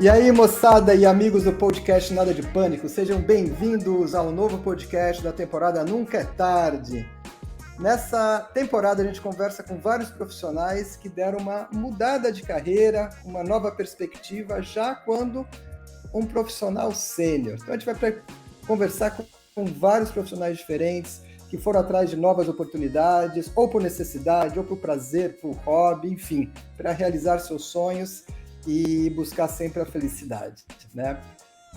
E aí, moçada e amigos do podcast Nada de Pânico, sejam bem-vindos ao novo podcast da temporada Nunca é Tarde. Nessa temporada a gente conversa com vários profissionais que deram uma mudada de carreira, uma nova perspectiva, já quando um profissional sênior. Então a gente vai conversar com vários profissionais diferentes que foram atrás de novas oportunidades, ou por necessidade, ou por prazer, por hobby, enfim, para realizar seus sonhos e buscar sempre a felicidade, né?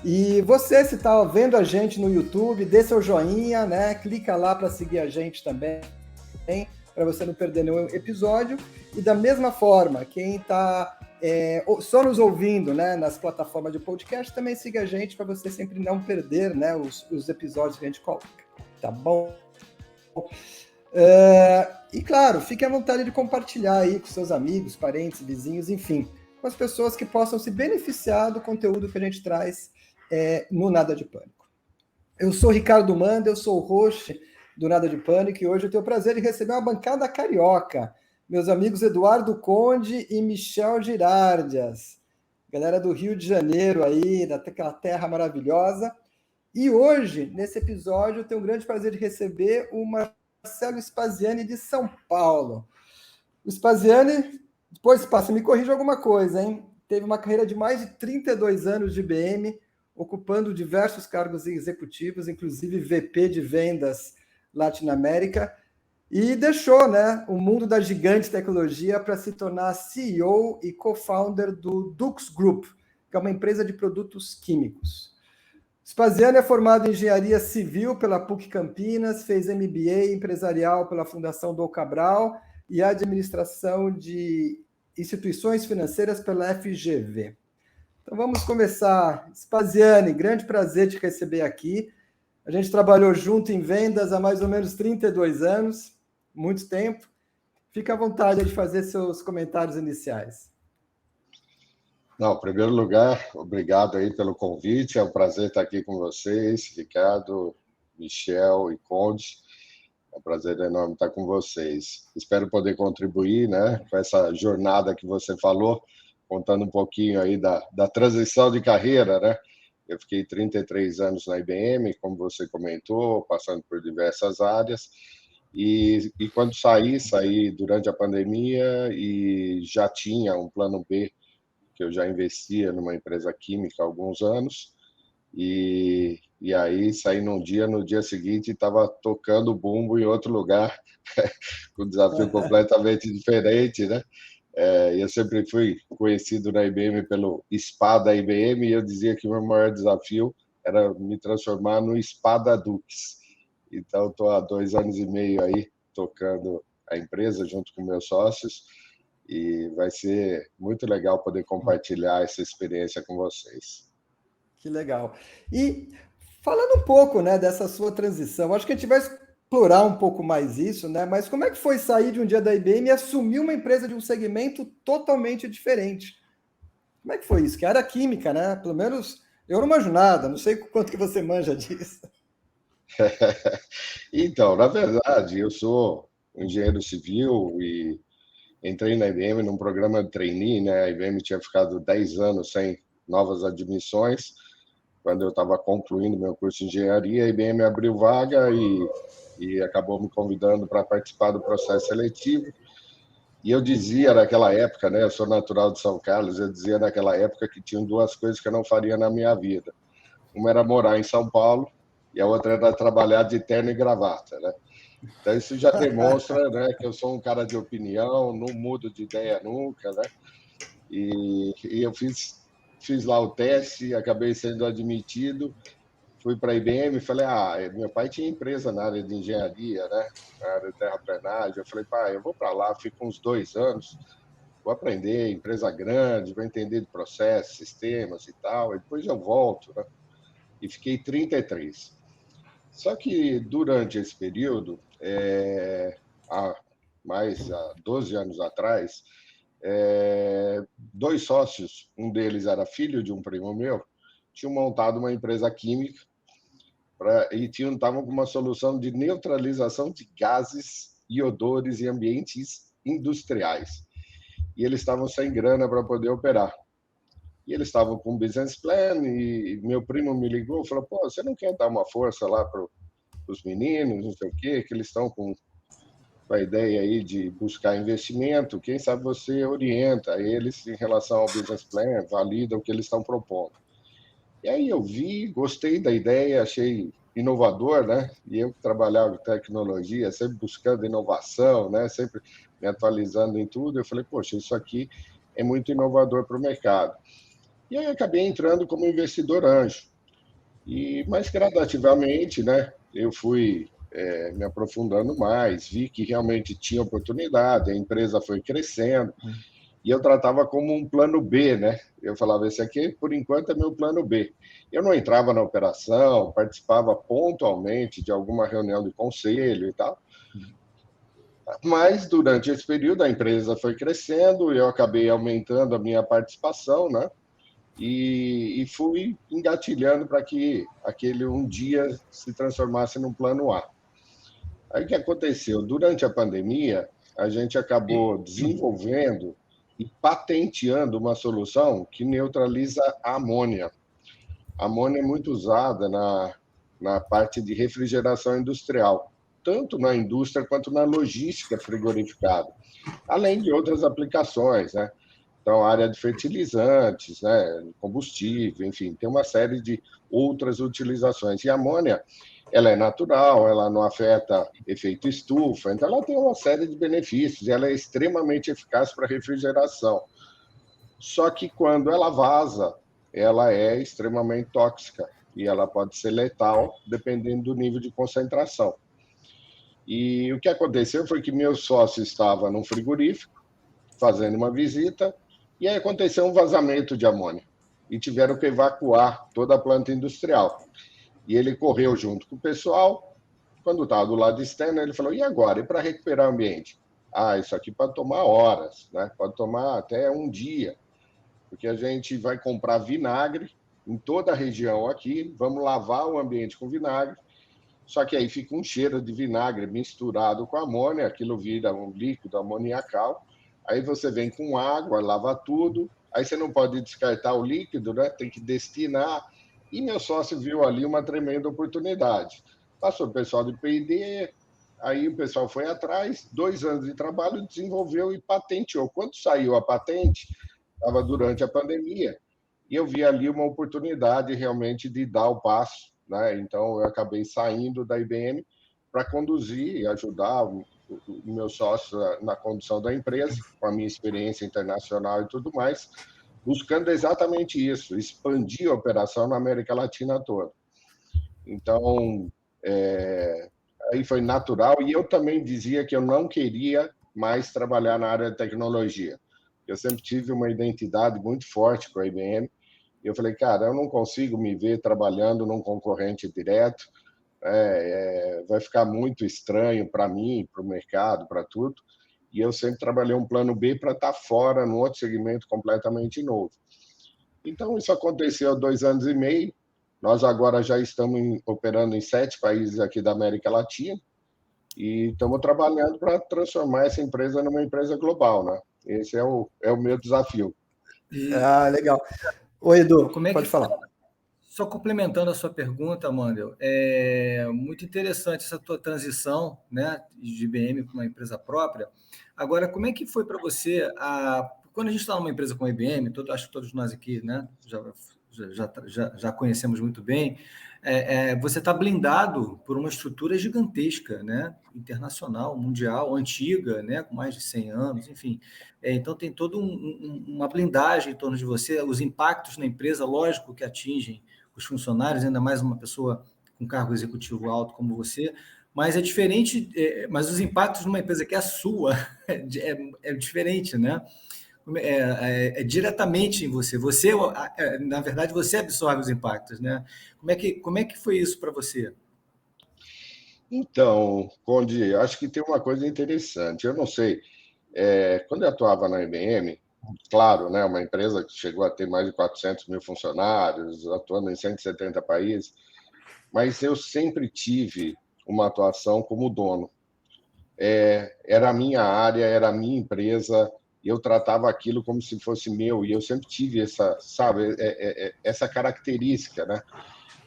E você, se está vendo a gente no YouTube, dê seu joinha, né? Clica lá para seguir a gente também, para você não perder nenhum episódio. E da mesma forma, quem está só nos ouvindo, né, nas plataformas de podcast, também siga a gente para você sempre não perder, né, os episódios que a gente coloca, tá bom? E claro, fique à vontade de compartilhar aí com seus amigos, parentes, vizinhos, enfim, com as pessoas que possam se beneficiar do conteúdo que a gente traz no Nada de Pânico. Eu sou Ricardo Manda, eu sou o host do Nada de Pânico e hoje eu tenho o prazer de receber uma bancada carioca, meus amigos Eduardo Conde e Michel Girardias, galera do Rio de Janeiro aí, daquela terra maravilhosa. E hoje, nesse episódio, eu tenho o grande prazer de receber o Marcelo Spaziani de São Paulo. O Spaziani, depois passa, me corrija alguma coisa, hein? Teve uma carreira de mais de 32 anos de IBM, ocupando diversos cargos executivos, inclusive VP de vendas Latinoamérica, e deixou, né, o mundo da gigante tecnologia para se tornar CEO e co-founder do Dux Group, que é uma empresa de produtos químicos. Spaziani é formado em engenharia civil pela PUC Campinas, fez MBA empresarial pela Fundação Dom Cabral e administração de instituições financeiras pela FGV. Então vamos começar. Spaziani, grande prazer te receber aqui. A gente trabalhou junto em vendas há mais ou menos 32 anos, muito tempo. Fica à vontade de fazer seus comentários iniciais. Não, em primeiro lugar, obrigado aí pelo convite. É um prazer estar aqui com vocês, Ricardo, Michel e Conde. É um prazer enorme estar com vocês. Espero poder contribuir, né, com essa jornada que você falou, contando um pouquinho aí da transição de carreira, né? Eu fiquei 33 anos na IBM, como você comentou, passando por diversas áreas. E quando saí durante a pandemia e já tinha um plano B, que eu já investia numa empresa química há alguns anos, e aí saí num dia, no dia seguinte estava tocando bumbo em outro lugar, com um desafio completamente diferente, né? Eu sempre fui conhecido na IBM pelo Espada IBM, e eu dizia que o meu maior desafio era me transformar no Espada Dux. Então, estou há 2 anos e meio aí tocando a empresa junto com meus sócios, e vai ser muito legal poder compartilhar essa experiência com vocês. Que legal. E falando um pouco, né, dessa sua transição, acho que a gente vai explorar um pouco mais isso, né? Mas como é que foi sair de um dia da IBM e assumir uma empresa de um segmento totalmente diferente? Como é que foi isso? Que era química, né? Pelo menos eu não manjo nada, não sei quanto que você manja disso. Então, na verdade, eu sou engenheiro civil e entrei na IBM num programa de trainee, né? A IBM tinha ficado 10 anos sem novas admissões. Quando eu estava concluindo meu curso de engenharia, a IBM abriu vaga e acabou me convidando para participar do processo seletivo. E eu dizia naquela época, né? Eu sou natural de São Carlos, eu dizia naquela época que tinham 2 coisas que eu não faria na minha vida. Uma era morar em São Paulo e a outra era trabalhar de terno e gravata, né? Então, isso já demonstra, né, que eu sou um cara de opinião, não mudo de ideia nunca, né? E eu fiz lá o teste, acabei sendo admitido, fui para a IBM e falei, meu pai tinha empresa na área de engenharia, né? Na área de terraplenagem. Eu falei, pai, eu vou para lá, fico uns 2 anos, vou aprender, empresa grande, vou entender de processos, sistemas e tal, e depois eu volto, né? E fiquei 33. Só que durante esse período, há 12 anos atrás, 2 sócios, um deles era filho de um primo meu, tinham montado uma empresa química e estavam com uma solução de neutralização de gases e odores em ambientes industriais. E eles estavam sem grana para poder operar. e eles estavam com um business plan, e meu primo me ligou e falou, pô, você não quer dar uma força lá para os meninos, não sei o quê, que eles estão com a ideia aí de buscar investimento, quem sabe você orienta eles em relação ao business plan, valida o que eles estão propondo. E aí eu vi, gostei da ideia, achei inovador, né? E eu que trabalhava em tecnologia, sempre buscando inovação, né? Sempre me atualizando em tudo, eu falei, poxa, isso aqui é muito inovador para o mercado. E aí acabei entrando como investidor anjo. E mais gradativamente, né? Eu fui me aprofundando mais, vi que realmente tinha oportunidade, a empresa foi crescendo, e eu tratava como um plano B, né? Eu falava, esse aqui, por enquanto, é meu plano B. Eu não entrava na operação, participava pontualmente de alguma reunião de conselho e tal, mas durante esse período a empresa foi crescendo, eu acabei aumentando a minha participação, né? E fui engatilhando para que aquele um dia se transformasse num plano A. Aí o que aconteceu? Durante a pandemia, a gente acabou desenvolvendo e patenteando uma solução que neutraliza a amônia. A amônia é muito usada na parte de refrigeração industrial, tanto na indústria quanto na logística frigorificada, além de outras aplicações, né? Então, a área de fertilizantes, né, combustível, enfim, tem uma série de outras utilizações. E a amônia, ela é natural, ela não afeta efeito estufa, então ela tem uma série de benefícios, ela é extremamente eficaz para refrigeração. Só que quando ela vaza, ela é extremamente tóxica e ela pode ser letal dependendo do nível de concentração. E o que aconteceu foi que meu sócio estava num frigorífico fazendo uma visita e aí aconteceu um vazamento de amônia e tiveram que evacuar toda a planta industrial. E ele correu junto com o pessoal. Quando estava do lado externo, ele falou: e agora? E para recuperar o ambiente? Ah, isso aqui pode tomar horas, né? Pode tomar até um dia, porque a gente vai comprar vinagre em toda a região aqui, vamos lavar o ambiente com vinagre, só que aí fica um cheiro de vinagre misturado com amônia, aquilo vira um líquido amoniacal, aí você vem com água, lava tudo, aí você não pode descartar o líquido, né? Tem que destinar, e meu sócio viu ali uma tremenda oportunidade. Passou o pessoal de P&D, aí o pessoal foi atrás, 2 anos de trabalho, desenvolveu e patenteou. Quando saiu a patente, estava durante a pandemia, e eu vi ali uma oportunidade realmente de dar o passo, né? Então eu acabei saindo da IBM para conduzir e ajudar o meu sócio na condução da empresa, com a minha experiência internacional e tudo mais, buscando exatamente isso, expandir a operação na América Latina toda. Então, aí foi natural, e eu também dizia que eu não queria mais trabalhar na área de tecnologia. Eu sempre tive uma identidade muito forte com a IBM, e eu falei, cara, eu não consigo me ver trabalhando num concorrente direto, vai ficar muito estranho para mim, para o mercado, para tudo. E eu sempre trabalhei um plano B para estar fora, num outro segmento completamente novo. Então, isso aconteceu há 2 anos e meio. Nós agora já estamos operando em 7 países aqui da América Latina e estamos trabalhando para transformar essa empresa numa empresa global, né? Esse é o meu desafio. Ah, legal. Oi, Edu, Como é pode que falar. Só complementando a sua pergunta, Mandel, é muito interessante essa tua transição, né, de IBM para uma empresa própria. Agora, como é que foi para você quando a gente está numa empresa como a IBM, acho que todos nós aqui, né, já conhecemos muito bem, você está blindado por uma estrutura gigantesca, né, internacional, mundial, antiga, né, com mais de 100 anos, enfim. Então, tem toda uma blindagem em torno de você, os impactos na empresa, lógico que atingem os funcionários, ainda mais uma pessoa com cargo executivo alto como você, mas é diferente, mas os impactos numa empresa que é a sua é diferente, né? É diretamente em você. Você, na verdade, você absorve os impactos, né? Como é que foi isso para você? Então, Conde, acho que tem uma coisa interessante. Eu não sei, quando eu atuava na IBM, claro, né, uma empresa que chegou a ter mais de 400 mil funcionários, atuando em 170 países, mas eu sempre tive uma atuação como dono. Era a minha área, era a minha empresa, e eu tratava aquilo como se fosse meu, e eu sempre tive essa, sabe, essa característica, né?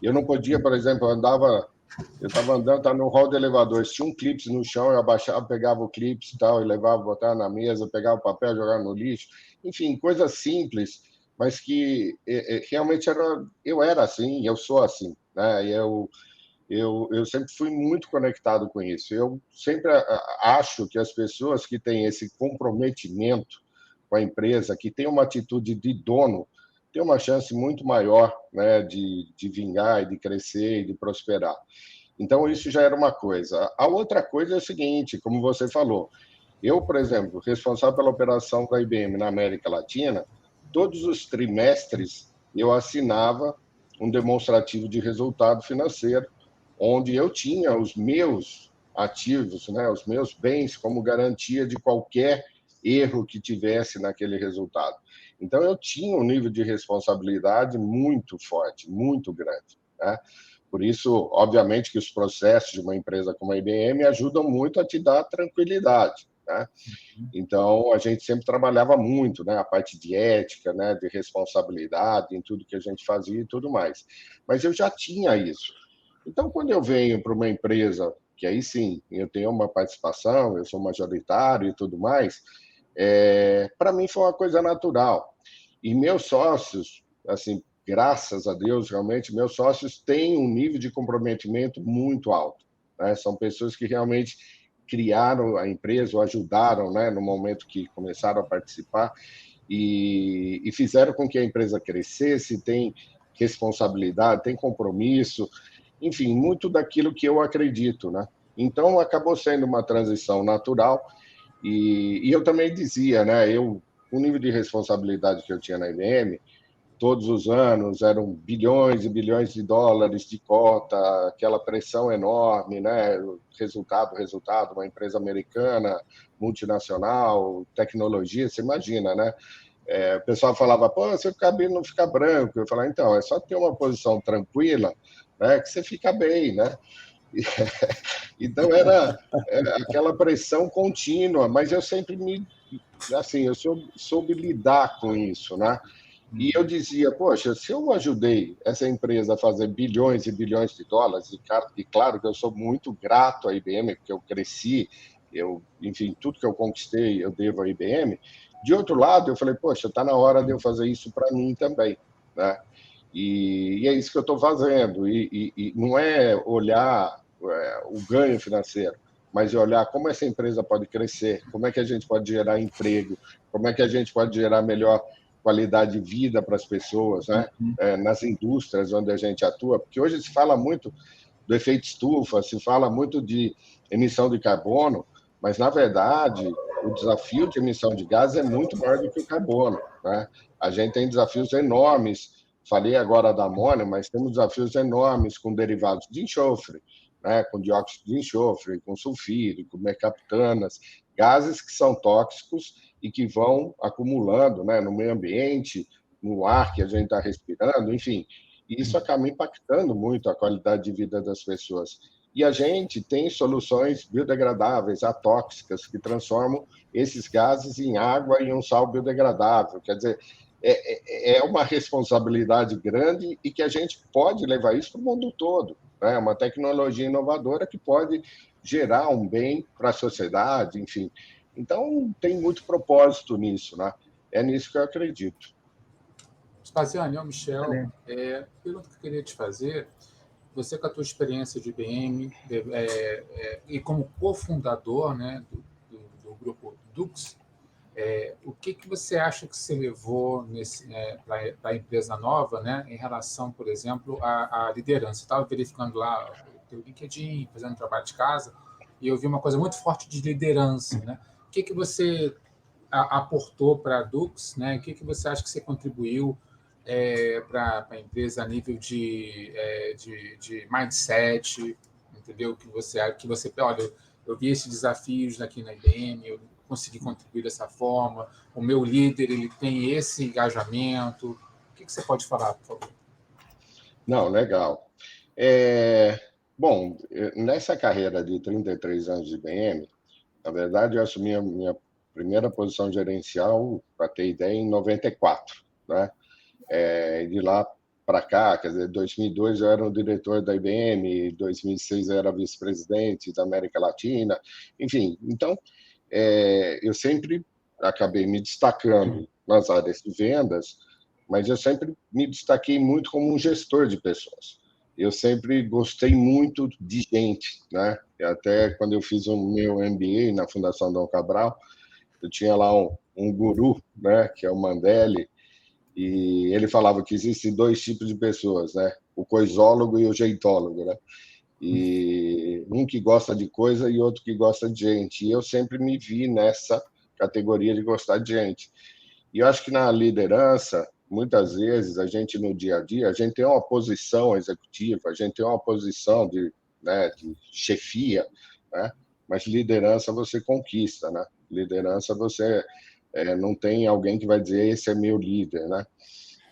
Eu não podia, por exemplo, eu estava andando, estava no hall do elevador, tinha um clipe no chão, eu abaixava, pegava o clipe e tal, e levava, botava na mesa, pegava o papel, jogava no lixo, enfim, coisas simples, mas que realmente eu era assim, eu sou assim, né? Eu sempre fui muito conectado com isso. Eu sempre acho que as pessoas que têm esse comprometimento com a empresa, que têm uma atitude de dono, têm uma chance muito maior, né, de vingar, de crescer e de prosperar. Então, isso já era uma coisa. A outra coisa é o seguinte, como você falou, eu, por exemplo, responsável pela operação da IBM na América Latina, todos os trimestres eu assinava um demonstrativo de resultado financeiro, onde eu tinha os meus ativos, né, os meus bens, como garantia de qualquer erro que tivesse naquele resultado. Então, eu tinha um nível de responsabilidade muito forte, muito grande, né? Por isso, obviamente, que os processos de uma empresa como a IBM ajudam muito a te dar tranquilidade, né? Então, a gente sempre trabalhava muito, né? A parte de ética, né? De responsabilidade em tudo que a gente fazia e tudo mais. Mas eu já tinha isso. Então, quando eu venho para uma empresa, que aí sim, eu tenho uma participação, eu sou majoritário e tudo mais, para mim foi uma coisa natural. E meus sócios, assim, graças a Deus, realmente, meus sócios têm um nível de comprometimento muito alto, né? São pessoas que realmente criaram a empresa ou ajudaram, né, no momento que começaram a participar e fizeram com que a empresa crescesse, tem responsabilidade, tem compromisso, enfim, muito daquilo que eu acredito, né? Então, acabou sendo uma transição natural e eu também dizia, né, o nível de responsabilidade que eu tinha na IBM, todos os anos eram bilhões e bilhões de dólares de cota, aquela pressão enorme, né? Resultado, uma empresa americana, multinacional, tecnologia, você imagina, né? O pessoal falava, pô, seu cabelo não fica branco. Eu falava, então, é só ter uma posição tranquila, né, que você fica bem, né? Então era aquela pressão contínua, mas eu sempre assim, eu soube lidar com isso, né? E eu dizia, poxa, se eu ajudei essa empresa a fazer bilhões e bilhões de dólares, e claro que eu sou muito grato à IBM, porque eu cresci, enfim, tudo que eu conquistei eu devo à IBM. De outro lado, eu falei, poxa, está na hora de eu fazer isso para mim também, né? E é isso que eu estou fazendo. E não é olhar o ganho financeiro, mas é olhar como essa empresa pode crescer, como é que a gente pode gerar emprego, como é que a gente pode gerar melhor qualidade de vida para as pessoas, né? Nas indústrias onde a gente atua, porque hoje se fala muito do efeito estufa, se fala muito de emissão de carbono, mas, na verdade, o desafio de emissão de gases é muito maior do que o carbono, né? A gente tem desafios enormes, falei agora da amônia, mas temos desafios enormes com derivados de enxofre, né? Com dióxido de enxofre, com sulfídro, com mercaptanas, gases que são tóxicos e que vão acumulando, né, no meio ambiente, no ar que a gente está respirando, enfim. E isso acaba impactando muito a qualidade de vida das pessoas. E a gente tem soluções biodegradáveis, atóxicas, que transformam esses gases em água e um sal biodegradável. Quer dizer, é uma responsabilidade grande e que a gente pode levar isso para o mundo todo. É uma tecnologia inovadora que pode gerar um bem para a sociedade, enfim. Então, tem muito propósito nisso, né? É nisso que eu acredito. Spaziani, é o Michel. Pergunta que eu queria te fazer, você com a tua experiência de IBM e como cofundador, né, do grupo Dux, o que você acha que você levou para a empresa nova, né, em relação, por exemplo, à liderança? Estava verificando lá o teu LinkedIn, fazendo trabalho de casa, e eu vi uma coisa muito forte de liderança, né? O que você aportou para a Dux, né? O que você acha que você contribuiu para a empresa a nível de mindset, entendeu? Que você olha, eu vi esses desafios aqui na IBM, eu consegui contribuir dessa forma, o meu líder ele tem esse engajamento. O que você pode falar, por favor? Não, legal. Bom, nessa carreira de 33 anos de IBM, na verdade, eu assumi a minha primeira posição gerencial, para ter ideia, em 94, né? De lá para cá, quer dizer, em 2002 eu era o diretor da IBM, em 2006 eu era vice-presidente da América Latina, enfim. Então, eu sempre acabei me destacando nas áreas de vendas, mas eu sempre me destaquei muito como um gestor de pessoas. Eu sempre gostei muito de gente, né? Até quando eu fiz o meu MBA na Fundação Dom Cabral, eu tinha lá um guru, né, que é o Mandeli, e ele falava que existem 2 tipos de pessoas, né? O coisólogo e o jeitólogo, né? E um que gosta de coisa e outro que gosta de gente. E eu sempre me vi nessa categoria de gostar de gente. E eu acho que na liderança, muitas vezes, a gente no dia a dia, a gente tem uma posição executiva, a gente tem uma posição de chefia, né? Mas liderança você conquista, né? Liderança você não tem alguém que vai dizer esse é meu líder, né?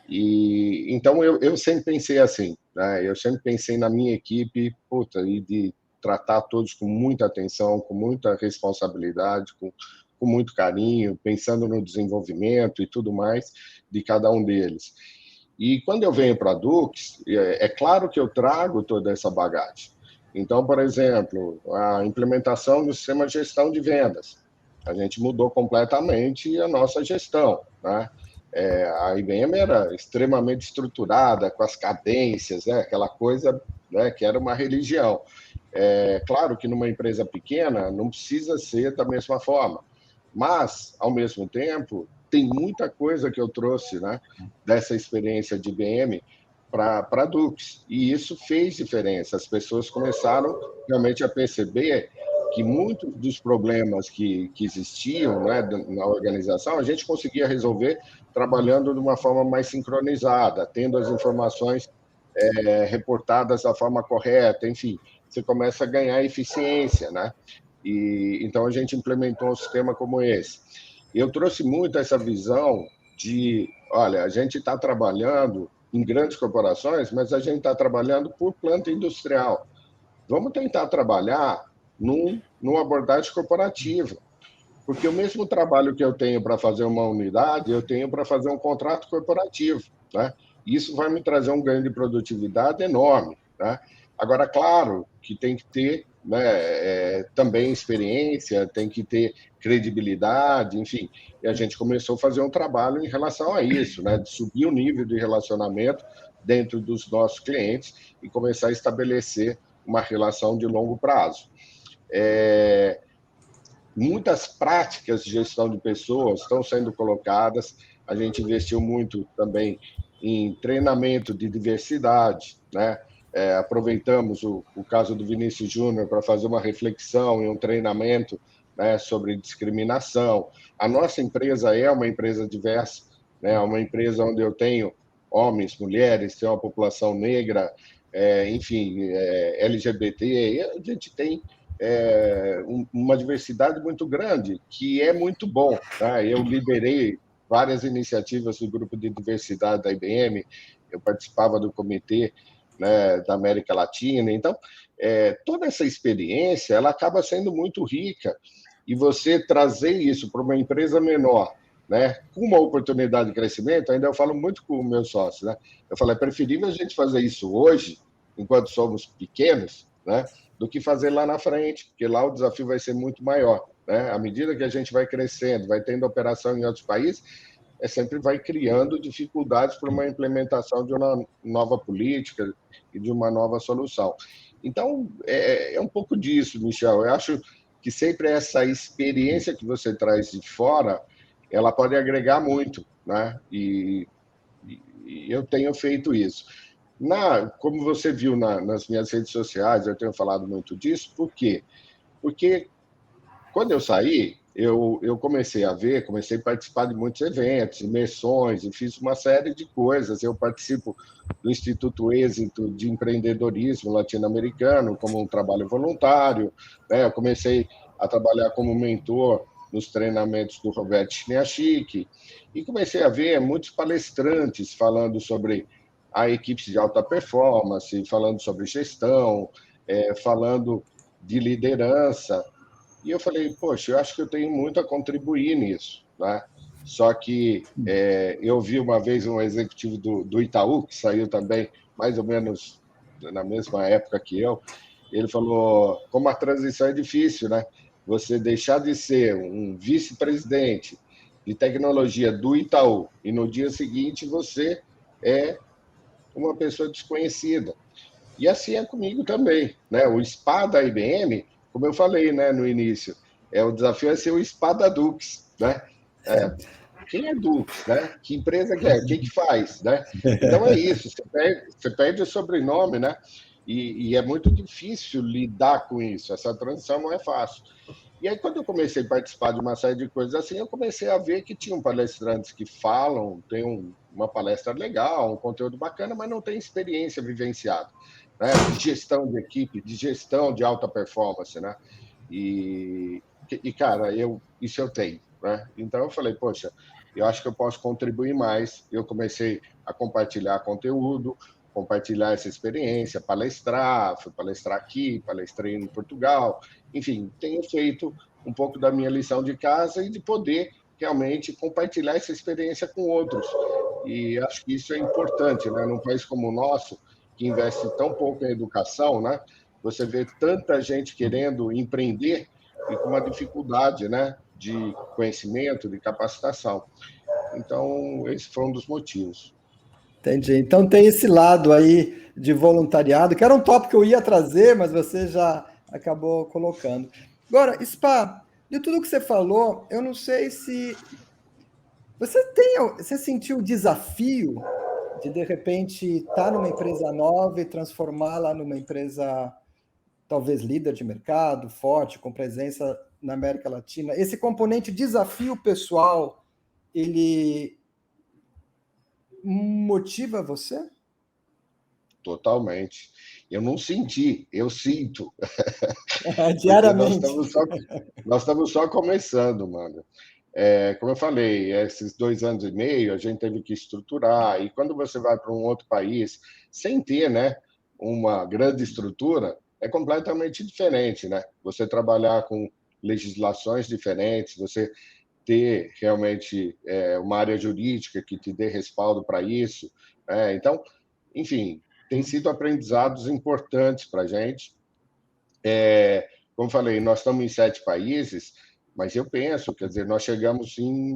E então eu sempre pensei assim, né? Eu sempre pensei na minha equipe, e de tratar todos com muita atenção, com muita responsabilidade, com muito carinho, pensando no desenvolvimento e tudo mais de cada um deles. E quando eu venho para a Dux, é claro que eu trago toda essa bagagem. Então, por exemplo, a implementação do sistema de gestão de vendas. A gente mudou completamente a nossa gestão, né? A IBM era extremamente estruturada, com as cadências, né? Aquela coisa, né, que era uma religião. Claro que numa empresa pequena não precisa ser da mesma forma, mas, ao mesmo tempo, tem muita coisa que eu trouxe, né, dessa experiência de IBM para a Dux, e isso fez diferença. As pessoas começaram realmente a perceber que muitos dos problemas que existiam, né, na organização, a gente conseguia resolver trabalhando de uma forma mais sincronizada, tendo as informações reportadas da forma correta, enfim, você começa a ganhar eficiência, né? E então a gente implementou um sistema como esse. Eu trouxe muito essa visão de, olha, a gente está trabalhando em grandes corporações, mas a gente está trabalhando por planta industrial. Vamos tentar trabalhar numa abordagem corporativa, porque o mesmo trabalho que eu tenho para fazer uma unidade, eu tenho para fazer um contrato corporativo, né? Isso vai me trazer um ganho de produtividade enorme, né? Agora, claro que tem que ter, né, também experiência, tem que ter credibilidade, enfim. E a gente começou a fazer um trabalho em relação a isso, né, de subir o nível de relacionamento dentro dos nossos clientes e começar a estabelecer uma relação de longo prazo. Muitas práticas de gestão de pessoas estão sendo colocadas. A gente investiu muito também em treinamento de diversidade, né? Aproveitamos o caso do Vinícius Júnior para fazer uma reflexão e um treinamento, né, sobre discriminação. A nossa empresa é uma empresa diversa, né? Uma empresa onde eu tenho homens, mulheres, tenho uma população negra, enfim, LGBT, e a gente tem uma diversidade muito grande, que é muito bom, tá? Eu liderei várias iniciativas do grupo de diversidade da IBM, eu participava do comitê, né, da América Latina. Então, toda essa experiência ela acaba sendo muito rica, e você trazer isso para uma empresa menor, né, com uma oportunidade de crescimento, ainda eu falo muito com o meu sócio, né? Eu falo, é preferível a gente fazer isso hoje, enquanto somos pequenos, né, do que fazer lá na frente, porque lá o desafio vai ser muito maior, né? À medida que a gente vai crescendo, vai tendo operação em outros países, sempre vai criando dificuldades para uma implementação de uma nova política e de uma nova solução. Então, é um pouco disso, Michel. Eu acho que sempre essa experiência que você traz de fora, ela pode agregar muito, né? E eu tenho feito isso. Como você viu nas minhas redes sociais, eu tenho falado muito disso. Por quê? Porque quando eu saí, eu comecei a participar de muitos eventos, imersões, e fiz uma série de coisas. Eu participo do Instituto Êxito de Empreendedorismo Latino-Americano como um trabalho voluntário, né? Eu comecei a trabalhar como mentor nos treinamentos do Roberto Chiniachik, e comecei a ver muitos palestrantes falando sobre a equipes de alta performance, falando sobre gestão, falando de liderança. E eu falei, poxa, eu acho que eu tenho muito a contribuir nisso, né? Só que eu vi uma vez um executivo do Itaú, que saiu também mais ou menos na mesma época que eu, ele falou, como a transição é difícil, né? Você deixar de ser um vice-presidente de tecnologia do Itaú e no dia seguinte você é uma pessoa desconhecida. E assim é comigo também, né? O SPA da IBM, como eu falei, né, no início, o desafio é ser o SPA da Dux, né? Quem é Dux, né? Que empresa que é? O que faz, né? Então é isso, você perde o sobrenome, né? E é muito difícil lidar com isso, essa transição não é fácil. E aí, quando eu comecei a participar de uma série de coisas assim, eu comecei a ver que tinham palestrantes que falam, tem uma palestra legal, um conteúdo bacana, mas não tem experiência vivenciada, né? De gestão de equipe, de gestão de alta performance, né? E cara, isso eu tenho, né? Então eu falei, poxa, eu acho que eu posso contribuir mais. Eu comecei a compartilhar conteúdo, compartilhar essa experiência, fui palestrar aqui, palestrei em Portugal, enfim, tenho feito um pouco da minha lição de casa e de poder realmente compartilhar essa experiência com outros. E acho que isso é importante, né? Num país como o nosso, que investe tão pouco em educação, né? Você vê tanta gente querendo empreender e com uma dificuldade, né? De conhecimento, de capacitação. Então, esse foi um dos motivos. Entendi. Então tem esse lado aí de voluntariado, que era um tópico que eu ia trazer, mas você já acabou colocando. Agora, Spa, de tudo que você falou, eu não sei se você sentiu o desafio de repente estar numa empresa nova e transformá-la numa empresa talvez líder de mercado, forte, com presença na América Latina. Esse componente desafio pessoal, ele motiva você? Totalmente. Eu não senti, eu sinto. Porque Diariamente. nós estamos só começando, mano. Como eu falei, esses 2 anos e meio a gente teve que estruturar. E quando você vai para um outro país, sem ter, né, uma grande estrutura, é completamente diferente, né? Você trabalhar com legislações diferentes, você ter realmente uma área jurídica que te dê respaldo para isso. Então, enfim, tem sido aprendizados importantes para a gente. Como falei, nós estamos em 7 países, mas eu penso, quer dizer, nós chegamos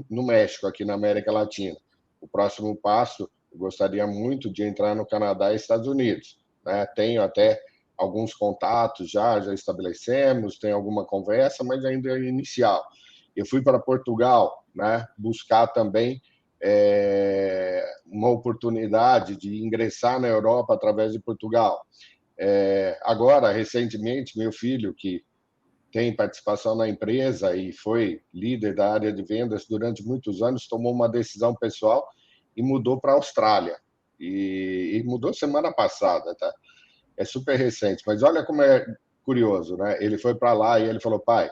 no México, aqui na América Latina. O próximo passo, eu gostaria muito de entrar no Canadá e Estados Unidos, né? Tenho até alguns contatos já estabelecemos, tem alguma conversa, mas ainda é inicial. Eu fui para Portugal, né? Buscar também uma oportunidade de ingressar na Europa através de Portugal. Agora, recentemente, meu filho, que tem participação na empresa e foi líder da área de vendas durante muitos anos, tomou uma decisão pessoal e mudou para a Austrália. E mudou semana passada, tá? É super recente, mas olha como é curioso, né? Ele foi para lá e ele falou, pai,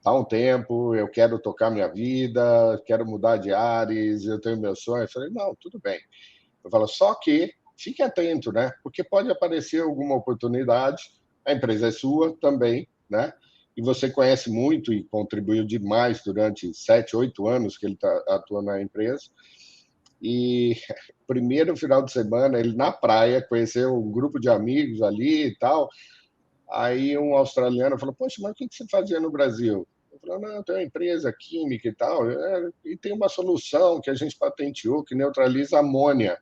há um tempo, eu quero tocar minha vida, quero mudar de ares, eu tenho meu sonho. Eu falei, não, tudo bem. Eu falo, só que fique atento, né? Porque pode aparecer alguma oportunidade, a empresa é sua também, né? E você conhece muito e contribuiu demais durante 7, 8 anos que ele atua na empresa. E primeiro final de semana, ele na praia, conheceu um grupo de amigos ali e tal. Aí um australiano falou, poxa, mas o que você fazia no Brasil? Eu falei, não, tem uma empresa química e tal, e tem uma solução que a gente patenteou que neutraliza amônia.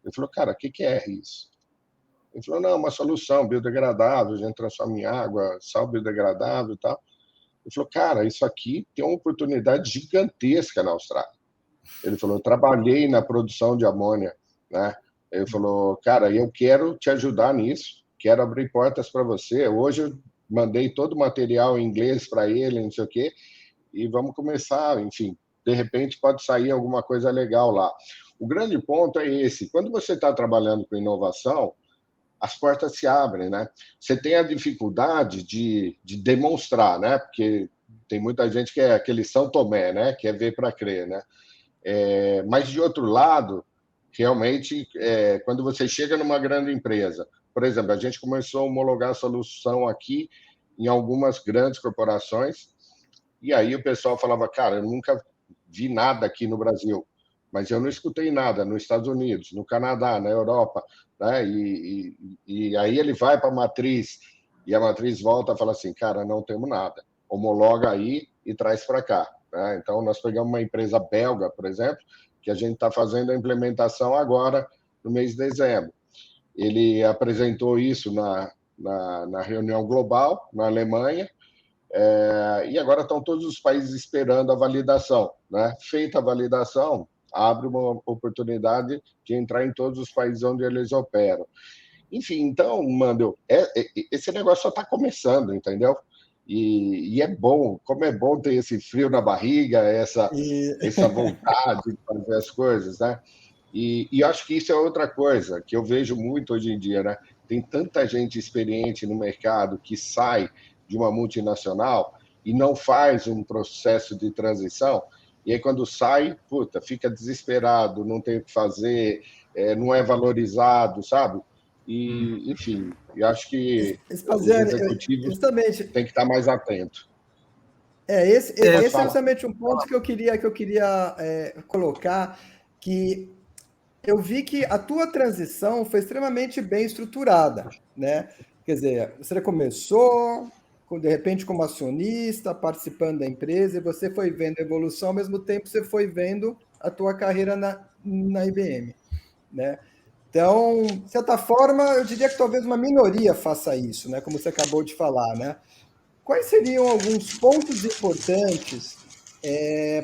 Ele falou, cara, o que é isso? Ele falou, não, uma solução biodegradável, a gente transforma em água, sal biodegradável e tal. Ele falou, cara, isso aqui tem uma oportunidade gigantesca na Austrália. Ele falou, eu trabalhei na produção de amônia, né? Ele falou, cara, eu quero te ajudar nisso, quero abrir portas para você. Hoje eu mandei todo o material em inglês para ele, não sei o quê, e vamos começar, enfim, de repente pode sair alguma coisa legal lá. O grande ponto é esse, quando você está trabalhando com inovação, as portas se abrem, né? Você tem a dificuldade de demonstrar, né? Porque tem muita gente que é aquele São Tomé, né? Que é ver para crer, né? Mas, de outro lado, realmente, quando você chega numa grande empresa, por exemplo, a gente começou a homologar a solução aqui em algumas grandes corporações, e aí o pessoal falava, cara, eu nunca vi nada aqui no Brasil, mas eu não escutei nada nos Estados Unidos, no Canadá, na Europa, né? E aí ele vai para a matriz, e a matriz volta e fala assim, cara, não temos nada, homologa aí e traz para cá. Né? Então, nós pegamos uma empresa belga, por exemplo, que a gente está fazendo a implementação agora, no mês de dezembro. Ele apresentou isso na reunião global, na Alemanha, e agora estão todos os países esperando a validação. Né? Feita a validação, abre uma oportunidade de entrar em todos os países onde eles operam. Enfim, então, Mandel, esse negócio só está começando, entendeu? E é bom, como é bom ter esse frio na barriga, essa vontade de fazer as coisas, né? E acho que isso é outra coisa que eu vejo muito hoje em dia, né? Tem tanta gente experiente no mercado que sai de uma multinacional e não faz um processo de transição, e aí quando sai, puta, fica desesperado, não tem o que fazer, não é valorizado, sabe? E, enfim, eu acho que os executivos têm que estar mais atentos. Esse é justamente um ponto que eu queria colocar, que eu vi que a tua transição foi extremamente bem estruturada, né? Quer dizer, você começou, de repente, como acionista, participando da empresa, e você foi vendo a evolução, ao mesmo tempo você foi vendo a tua carreira na IBM, né? Então, de certa forma, eu diria que talvez uma minoria faça isso, né? Como você acabou de falar, né? Quais seriam alguns pontos importantes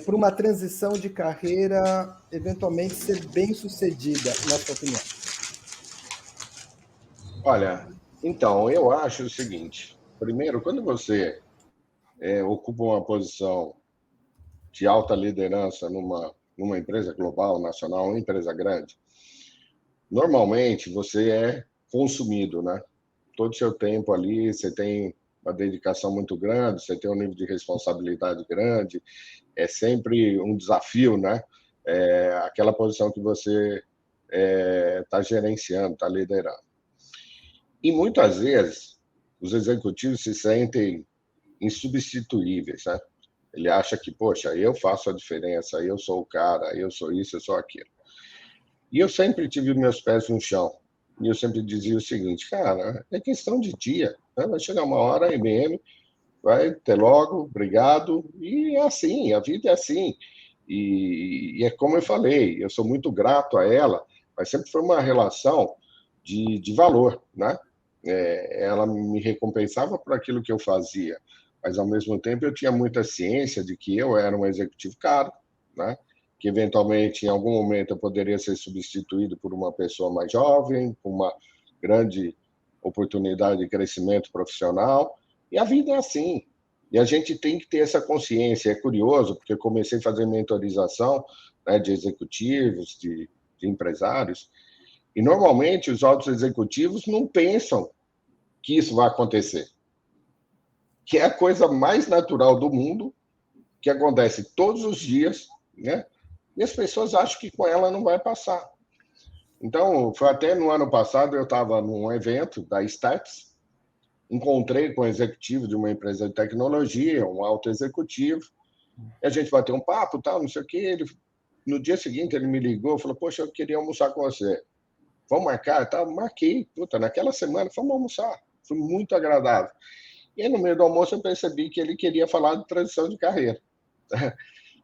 para uma transição de carreira eventualmente ser bem sucedida, na sua opinião? Olha, então, eu acho o seguinte. Primeiro, quando você ocupa uma posição de alta liderança numa empresa global, nacional, uma empresa grande, normalmente você é consumido, né? Todo o seu tempo ali, você tem uma dedicação muito grande, você tem um nível de responsabilidade grande, é sempre um desafio, né? Aquela posição que você está gerenciando, está liderando. E muitas vezes os executivos se sentem insubstituíveis, né? Ele acha que, poxa, eu faço a diferença, eu sou o cara, eu sou isso, eu sou aquilo. E eu sempre tive meus pés no chão. E eu sempre dizia o seguinte, cara, é questão de dia. Né? Vai chegar uma hora, a IBM vai ter logo, obrigado. E é assim, a vida é assim. E é como eu falei, eu sou muito grato a ela, mas sempre foi uma relação de valor, né? Ela me recompensava por aquilo que eu fazia, mas ao mesmo tempo eu tinha muita ciência de que eu era um executivo caro, né? Que eventualmente em algum momento eu poderia ser substituído por uma pessoa mais jovem, com uma grande oportunidade de crescimento profissional, e a vida é assim. E a gente tem que ter essa consciência. É curioso, porque eu comecei a fazer mentorização, né, de executivos, de empresários, e normalmente os altos executivos não pensam que isso vai acontecer, que é a coisa mais natural do mundo, que acontece todos os dias, né? E as pessoas acham que com ela não vai passar. Então, foi até no ano passado, eu estava num evento da Stats, encontrei com um executivo de uma empresa de tecnologia, um alto executivo, e a gente bateu um papo, tal, não sei o quê. No dia seguinte, ele me ligou e falou, poxa, eu queria almoçar com você. Vamos marcar? Tá, marquei. Puta, naquela semana, fomos almoçar. Foi muito agradável. E aí, no meio do almoço, eu percebi que ele queria falar de transição de carreira.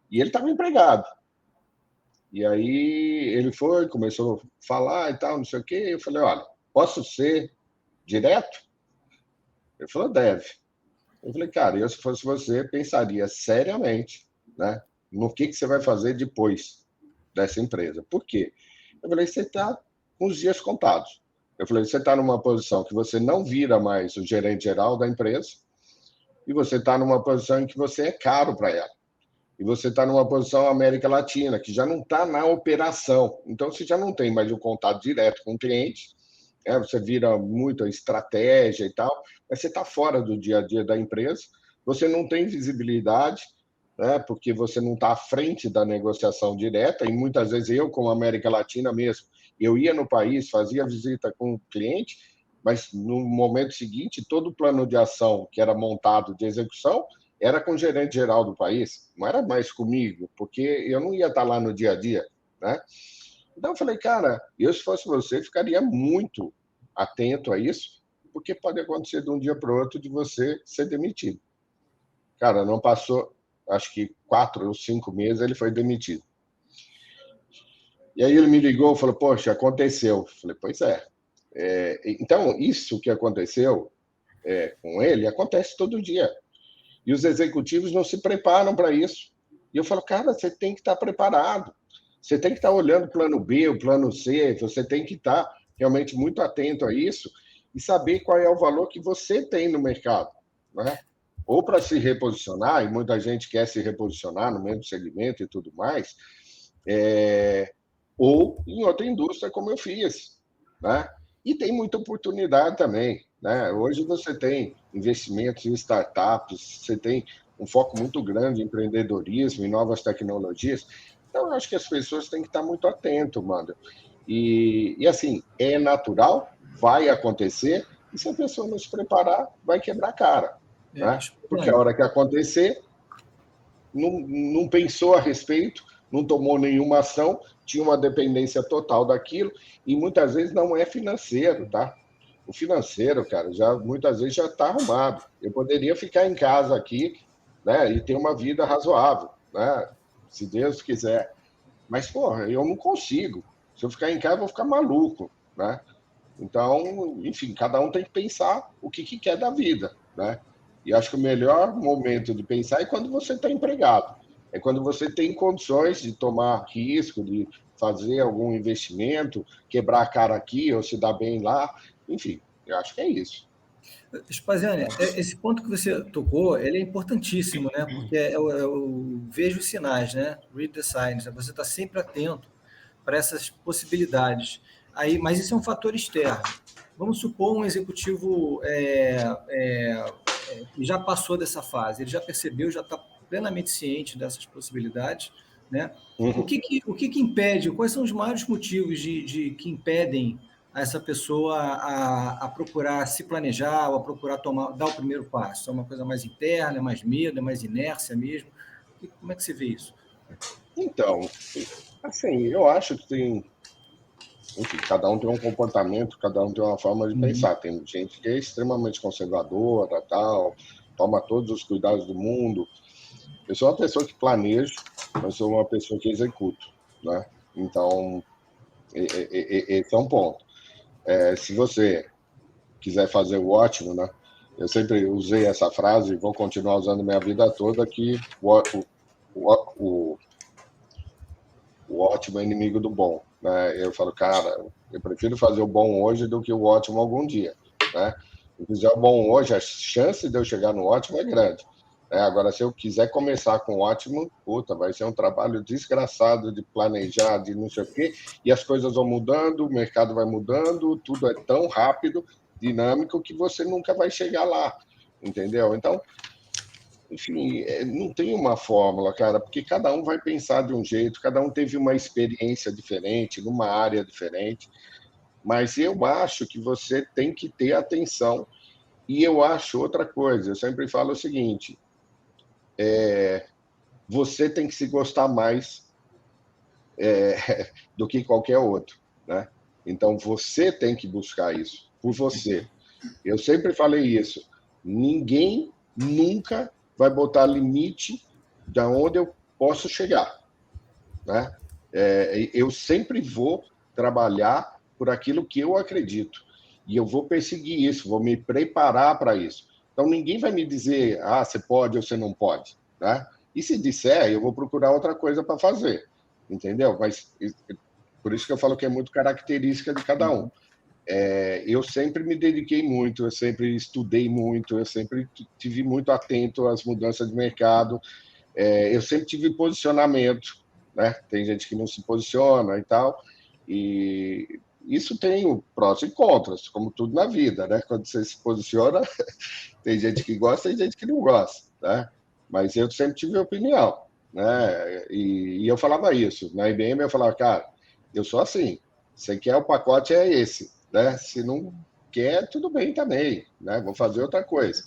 E ele estava empregado. E aí ele foi, começou a falar e tal, não sei o quê. Eu falei, olha, posso ser direto? Ele falou, deve. Eu falei, cara, eu se fosse você, pensaria seriamente, né, no que você vai fazer depois dessa empresa. Por quê? Eu falei, você está com os dias contados. Eu falei, você está numa posição que você não vira mais o gerente geral da empresa e você está numa posição em que você é caro para ela. E você está numa posição América Latina, que já não está na operação. Então, você já não tem mais o contato direto com o cliente, você vira muito a estratégia e tal, mas você está fora do dia a dia da empresa, você não tem visibilidade, né, porque você não está à frente da negociação direta, e muitas vezes eu, como América Latina mesmo, eu ia no país, fazia visita com o cliente, mas no momento seguinte, todo o plano de ação que era montado de execução era com o gerente geral do país, não era mais comigo, porque eu não ia estar lá no dia a dia, né? Então eu falei, cara, eu se fosse você, ficaria muito atento a isso, porque pode acontecer de um dia para o outro de você ser demitido. Cara, não passou, acho que 4 ou 5 meses, ele foi demitido. E aí ele me ligou e falou, poxa, aconteceu. Eu falei, pois é. Então, isso que aconteceu com ele, acontece todo dia. E os executivos não se preparam para isso. E eu falo, cara, você tem que estar preparado. Você tem que estar olhando o plano B, o plano C, você tem que estar realmente muito atento a isso e saber qual é o valor que você tem no mercado, né? Ou para se reposicionar, e muita gente quer se reposicionar no mesmo segmento e tudo mais, ou em outra indústria, como eu fiz, né? E tem muita oportunidade também, né? Hoje você tem investimentos em startups, você tem um foco muito grande em empreendedorismo, em novas tecnologias. Então, eu acho que as pessoas têm que estar muito atentas, mano. E assim, é natural, vai acontecer, e se a pessoa não se preparar, vai quebrar a cara, né? Porque a hora que acontecer, não pensou a respeito, não tomou nenhuma ação, tinha uma dependência total daquilo, e muitas vezes não é financeiro, tá? O financeiro, cara, muitas vezes já está arrumado. Eu poderia ficar em casa aqui, né, e ter uma vida razoável, né? Se Deus quiser. Mas, porra, eu não consigo. Se eu ficar em casa, eu vou ficar maluco, né? Então, enfim, cada um tem que pensar o que quer da vida, né? E acho que o melhor momento de pensar é quando você está empregado. É quando você tem condições de tomar risco, de fazer algum investimento, quebrar a cara aqui ou se dar bem lá. Enfim, eu acho que é isso. Spaziani, esse ponto que você tocou, ele é importantíssimo, né? Porque eu vejo os sinais, né? Read the signs. Você está sempre atento para essas possibilidades. Aí, mas isso é um fator externo. Vamos supor um executivo que já passou dessa fase, ele já percebeu, já está plenamente ciente dessas possibilidades, né? Uhum. O que impede? Quais são os maiores motivos que impedem essa pessoa a procurar se planejar ou a procurar dar o primeiro passo? É uma coisa mais interna, é mais medo, é mais inércia mesmo? Como é que você vê isso? Então, assim, eu acho que tem. Enfim, cada um tem um comportamento, cada um tem uma forma de pensar. Tem gente que é extremamente conservadora, tal, toma todos os cuidados do mundo. Eu sou uma pessoa que planejo, mas sou uma pessoa que executo, né? Então, esse é um ponto. Se você quiser fazer o ótimo, né? Eu sempre usei essa frase e vou continuar usando minha vida toda, que o ótimo é inimigo do bom, né? Eu falo, cara, eu prefiro fazer o bom hoje do que o ótimo algum dia, né? Se eu fizer o bom hoje, a chance de eu chegar no ótimo é grande. Agora, se eu quiser começar com o ótimo, puta, vai ser um trabalho desgraçado de planejar, de não sei o quê, e as coisas vão mudando, o mercado vai mudando, tudo é tão rápido, dinâmico, que você nunca vai chegar lá, entendeu? Então, enfim, não tem uma fórmula, cara, porque cada um vai pensar de um jeito, cada um teve uma experiência diferente, numa área diferente, mas eu acho que você tem que ter atenção. E eu acho outra coisa, eu sempre falo o seguinte, você tem que se gostar mais do que qualquer outro, né? Então, você tem que buscar isso, por você. Eu sempre falei isso, ninguém nunca vai botar limite de onde eu posso chegar, né? Eu sempre vou trabalhar por aquilo que eu acredito e eu vou perseguir isso, vou me preparar para isso. Então ninguém vai me dizer, você pode ou você não pode, né? E se disser, eu vou procurar outra coisa para fazer, entendeu? Mas por isso que eu falo que é muito característica de cada um. Eu sempre me dediquei muito, eu sempre estudei muito, eu sempre tive muito atento às mudanças de mercado, eu sempre tive posicionamento, né? Tem gente que não se posiciona e tal, e isso tem prós e contras, como tudo na vida, né? Quando você se posiciona, tem gente que gosta e gente que não gosta, né? Mas eu sempre tive opinião, né? E eu falava isso. Na IBM eu falava, cara, eu sou assim, você quer o pacote é esse, né? Se não quer, tudo bem também, né? Vou fazer outra coisa,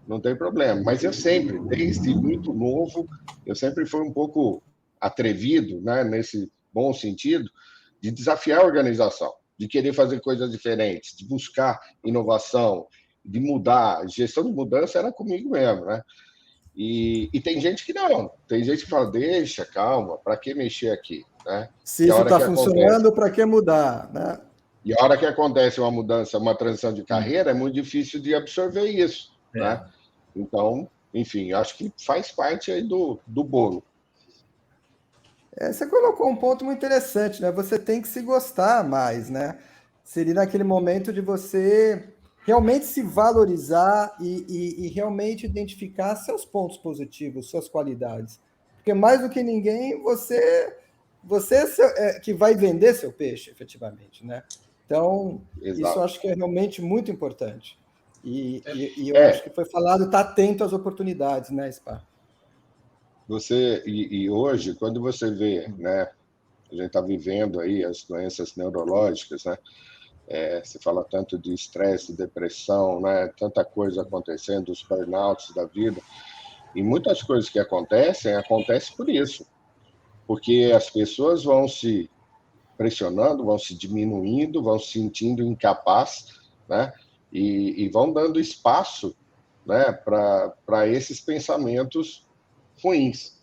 não tem problema. Mas eu sempre, desde muito novo, eu sempre fui um pouco atrevido, né? Nesse bom sentido, de desafiar a organização, de querer fazer coisas diferentes, de buscar inovação, de mudar. Gestão de mudança era comigo mesmo, né? E tem gente que não. Tem gente que fala, deixa, calma, para que mexer aqui? Né? Se isso está funcionando, para que mudar? Né? E a hora que acontece uma mudança, uma transição de carreira, é muito difícil de absorver isso. Né? Então, enfim, acho que faz parte aí do bolo. Você colocou um ponto muito interessante, né? Você tem que se gostar mais, né? Seria naquele momento de você realmente se valorizar e realmente identificar seus pontos positivos, suas qualidades. Porque mais do que ninguém, você que vai vender seu peixe, efetivamente, né? Então, Exato. Isso eu acho que é realmente muito importante. E eu acho que foi falado, está atento às oportunidades, né, Spa? E hoje, quando você vê, né, a gente está vivendo aí as doenças neurológicas, né? Se fala tanto de estresse, depressão, né? Tanta coisa acontecendo, os burnouts da vida. E muitas coisas que acontecem por isso. Porque as pessoas vão se pressionando, vão se diminuindo, vão se sentindo incapazes, né? E vão dando espaço, né, para esses pensamentos ruins.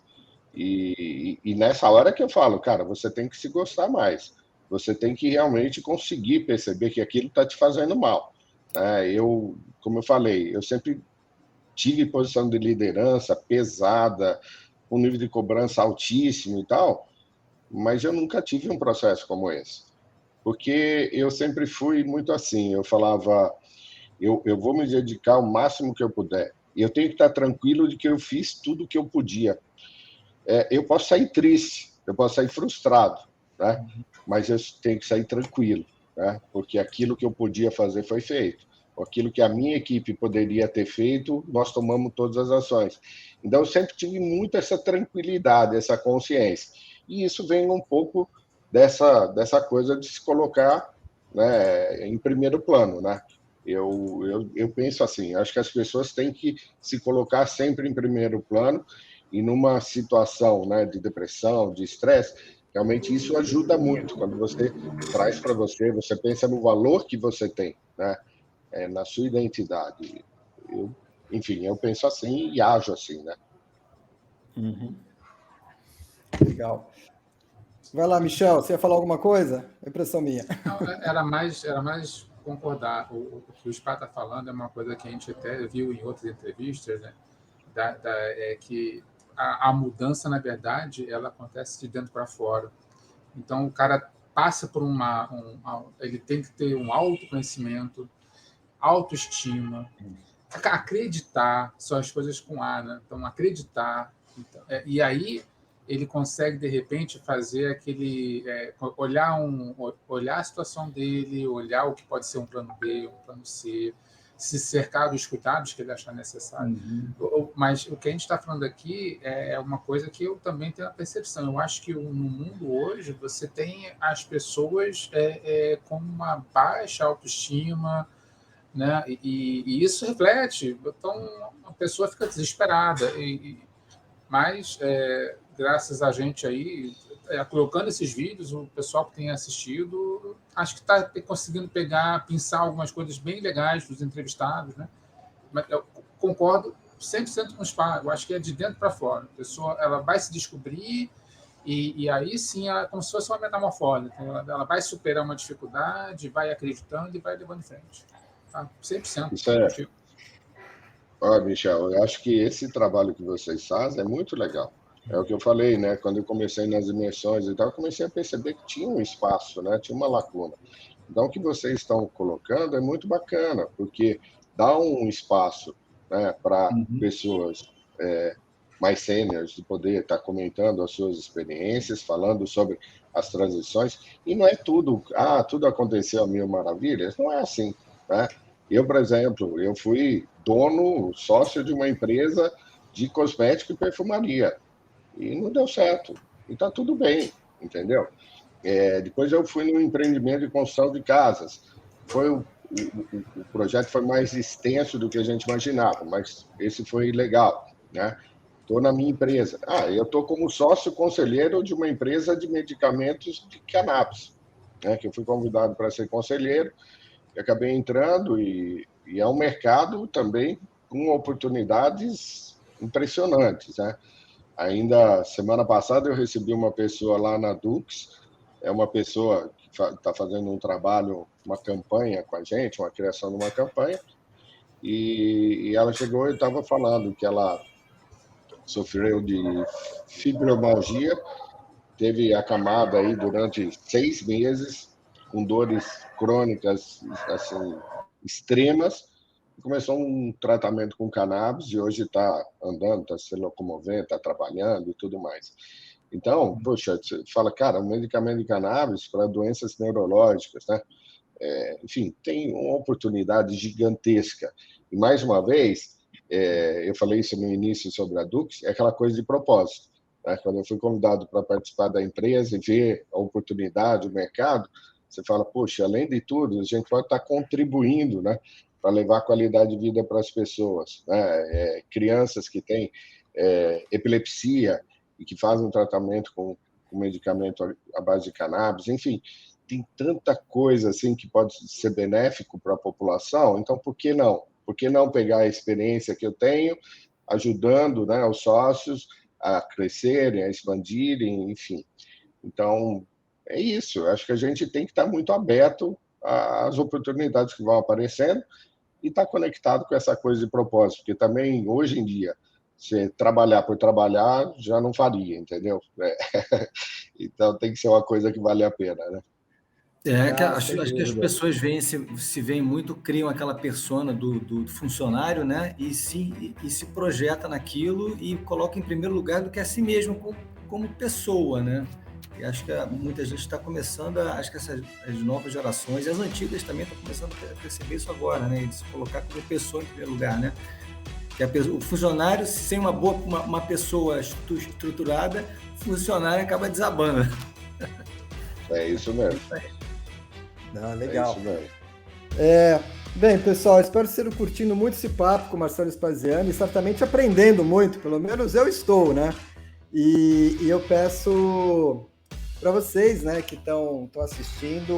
E nessa hora que eu falo, cara, você tem que se gostar mais. Você tem que realmente conseguir perceber que aquilo está te fazendo mal. Como eu falei, eu sempre tive posição de liderança pesada, um nível de cobrança altíssimo e tal, mas eu nunca tive um processo como esse. Porque eu sempre fui muito assim, eu falava, eu vou me dedicar o máximo que eu puder. E eu tenho que estar tranquilo de que eu fiz tudo o que eu podia. Eu posso sair triste, eu posso sair frustrado, né? Mas eu tenho que sair tranquilo, né? Porque aquilo que eu podia fazer foi feito. Aquilo que a minha equipe poderia ter feito, nós tomamos todas as ações. Então, eu sempre tive muito essa tranquilidade, essa consciência. E isso vem um pouco dessa coisa de se colocar, né, em primeiro plano, né? Eu penso assim, acho que as pessoas têm que se colocar sempre em primeiro plano e numa situação, né, de depressão, de estresse, realmente isso ajuda muito quando você traz para você pensa no valor que você tem, né, na sua identidade. Enfim, eu penso assim e ajo assim, né? Uhum. Legal. Vai lá, Michel, você ia falar alguma coisa? Impressão minha. Não, era mais concordar. O que o Spa está falando é uma coisa que a gente até viu em outras entrevistas, né? Que a mudança, na verdade, ela acontece de dentro para fora. Então, o cara passa por ele tem que ter um autoconhecimento, autoestima, acreditar, são as coisas com A, né? Então, acreditar. Então, e aí ele consegue, de repente, fazer aquele... olhar a situação dele, olhar o que pode ser um plano B, um plano C, se cercar dos cuidados que ele achar necessário. Mas o que a gente está falando aqui é uma coisa que eu também tenho a percepção. Eu acho que no mundo hoje você tem as pessoas com uma baixa autoestima, né? E isso reflete. Então, a pessoa fica desesperada. Mas, graças a gente aí, colocando esses vídeos, o pessoal que tem assistido, acho que está conseguindo pensar algumas coisas bem legais dos entrevistados, né? Mas eu concordo 100% com o Spa. Eu acho que é de dentro para fora. A pessoa ela vai se descobrir e aí sim, como se fosse uma metamorfose. Então, ela vai superar uma dificuldade, vai acreditando e vai levando em frente. Tá? 100%. Isso é. Olha, Michel, eu acho que esse trabalho que vocês fazem é muito legal. É o que eu falei, né? Quando eu comecei nas imersões e tal, eu comecei a perceber que tinha um espaço, né? Tinha uma lacuna. Então, o que vocês estão colocando é muito bacana, porque dá um espaço, né, para pessoas mais sêniores de poder estar comentando as suas experiências, falando sobre as transições. E não é tudo aconteceu a mil maravilhas. Não é assim, né? Eu, por exemplo, eu fui sócio de uma empresa de cosmético e perfumaria. E não deu certo. E está tudo bem, entendeu? Depois eu fui no empreendimento de construção de casas. o projeto foi mais extenso do que a gente imaginava, mas esse foi legal, né? Estou na minha empresa. Eu estou como sócio conselheiro de uma empresa de medicamentos de cannabis, né? Que eu fui convidado para ser conselheiro, e acabei entrando, e é um mercado também com oportunidades impressionantes, né? Ainda semana passada eu recebi uma pessoa lá na Dux, é uma pessoa que está fazendo um trabalho, uma campanha com a gente, uma criação de uma campanha, e ela chegou e estava falando que ela sofreu de fibromialgia, teve acamada aí durante 6 meses, com dores crônicas assim, extremas, começou um tratamento com cannabis e hoje está andando, está se locomovendo, está trabalhando e tudo mais. Então, poxa, você fala, cara, um medicamento de cannabis para doenças neurológicas, né? Enfim, tem uma oportunidade gigantesca. E, mais uma vez, eu falei isso no início sobre a Dux, é aquela coisa de propósito. Né? Quando eu fui convidado para participar da empresa e ver a oportunidade, o mercado, você fala, poxa, além de tudo, a gente pode estar contribuindo, né, para levar qualidade de vida para as pessoas. Né? Crianças que têm epilepsia e que fazem um tratamento com medicamento à base de cannabis, enfim, tem tanta coisa assim que pode ser benéfico para a população, então por que não? Por que não pegar a experiência que eu tenho, ajudando, né, os sócios a crescerem, a expandirem, enfim. Então, é isso. Eu acho que a gente tem que estar muito aberto às oportunidades que vão aparecendo e estar conectado com essa coisa de propósito, porque também, hoje em dia, se trabalhar por trabalhar, já não faria, entendeu? Então, tem que ser uma coisa que vale a pena, né? Acho que as pessoas se veem muito, criam aquela persona do funcionário, né? E se projeta naquilo e coloca em primeiro lugar do que a si mesmo como pessoa, né? E acho que muita gente está começando, acho que as novas gerações, e as antigas também estão começando a perceber isso agora, né? E de se colocar como pessoa em primeiro lugar, né? Que o funcionário, sem uma pessoa estruturada, o funcionário acaba desabando. É isso mesmo. Legal. É isso mesmo. Bem, pessoal, espero que vocês curtindo muito esse papo com o Marcelo Spaziani e certamente aprendendo muito, pelo menos eu estou, né? E eu peço para vocês, né, que estão assistindo,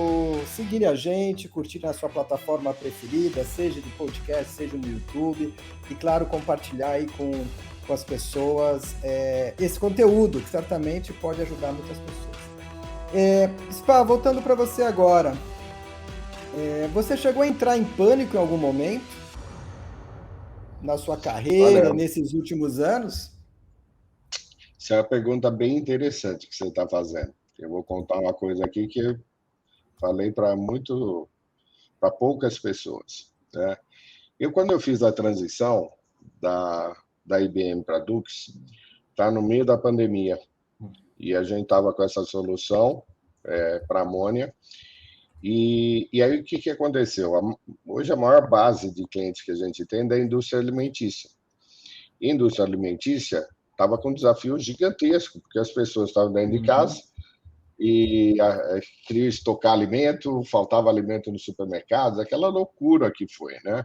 seguirem a gente, curtirem a sua plataforma preferida, seja de podcast, seja no YouTube, e claro, compartilhar aí com as pessoas esse conteúdo, que certamente pode ajudar muitas pessoas. Spa, voltando para você agora, você chegou a entrar em pânico em algum momento na sua carreira, nesses últimos anos? Essa é uma pergunta bem interessante que você está fazendo. Eu vou contar uma coisa aqui que eu falei para poucas pessoas. Né? Quando eu fiz a transição da IBM para a Dux, está no meio da pandemia. E a gente estava com essa solução para amônia. E aí, o que aconteceu? Hoje, a maior base de clientes que a gente tem é da indústria alimentícia. E a indústria alimentícia estava com um desafio gigantesco, porque as pessoas estavam dentro de casa e queriam estocar alimento, faltava alimento nos supermercados, aquela loucura que foi, né?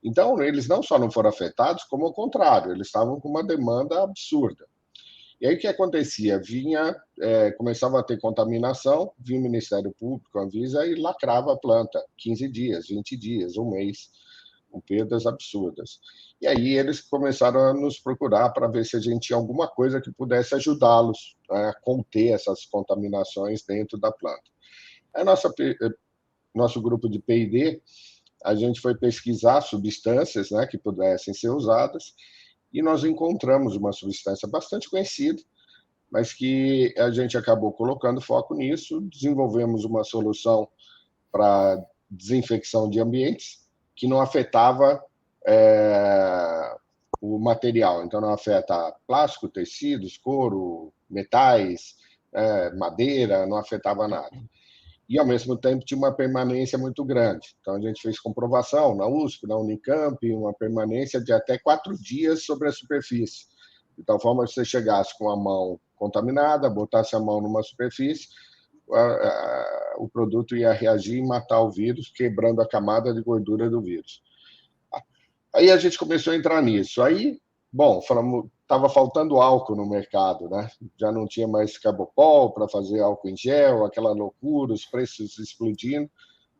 Então, eles não só não foram afetados, como ao contrário, eles estavam com uma demanda absurda. E aí o que acontecia? Começava a ter contaminação, vinha o Ministério Público, a Anvisa, e lacrava a planta, 15 dias, 20 dias, um mês, com perdas absurdas. E aí eles começaram a nos procurar para ver se a gente tinha alguma coisa que pudesse ajudá-los a conter essas contaminações dentro da planta. Aí nosso grupo de P&D, a gente foi pesquisar substâncias, né, que pudessem ser usadas, e nós encontramos uma substância bastante conhecida, mas que a gente acabou colocando foco nisso, desenvolvemos uma solução para desinfecção de ambientes que não afetava o material. Então, não afeta plástico, tecidos, couro, metais, madeira, não afetava nada. E, ao mesmo tempo, tinha uma permanência muito grande. Então, a gente fez comprovação na USP, na Unicamp, uma permanência de até 4 dias sobre a superfície. De tal forma que você chegasse com a mão contaminada, botasse a mão numa superfície, o produto ia reagir e matar o vírus, quebrando a camada de gordura do vírus. Aí a gente começou a entrar nisso. Aí, bom, falamos, estava faltando álcool no mercado, né? Já não tinha mais Carbopol para fazer álcool em gel, aquela loucura, os preços explodindo.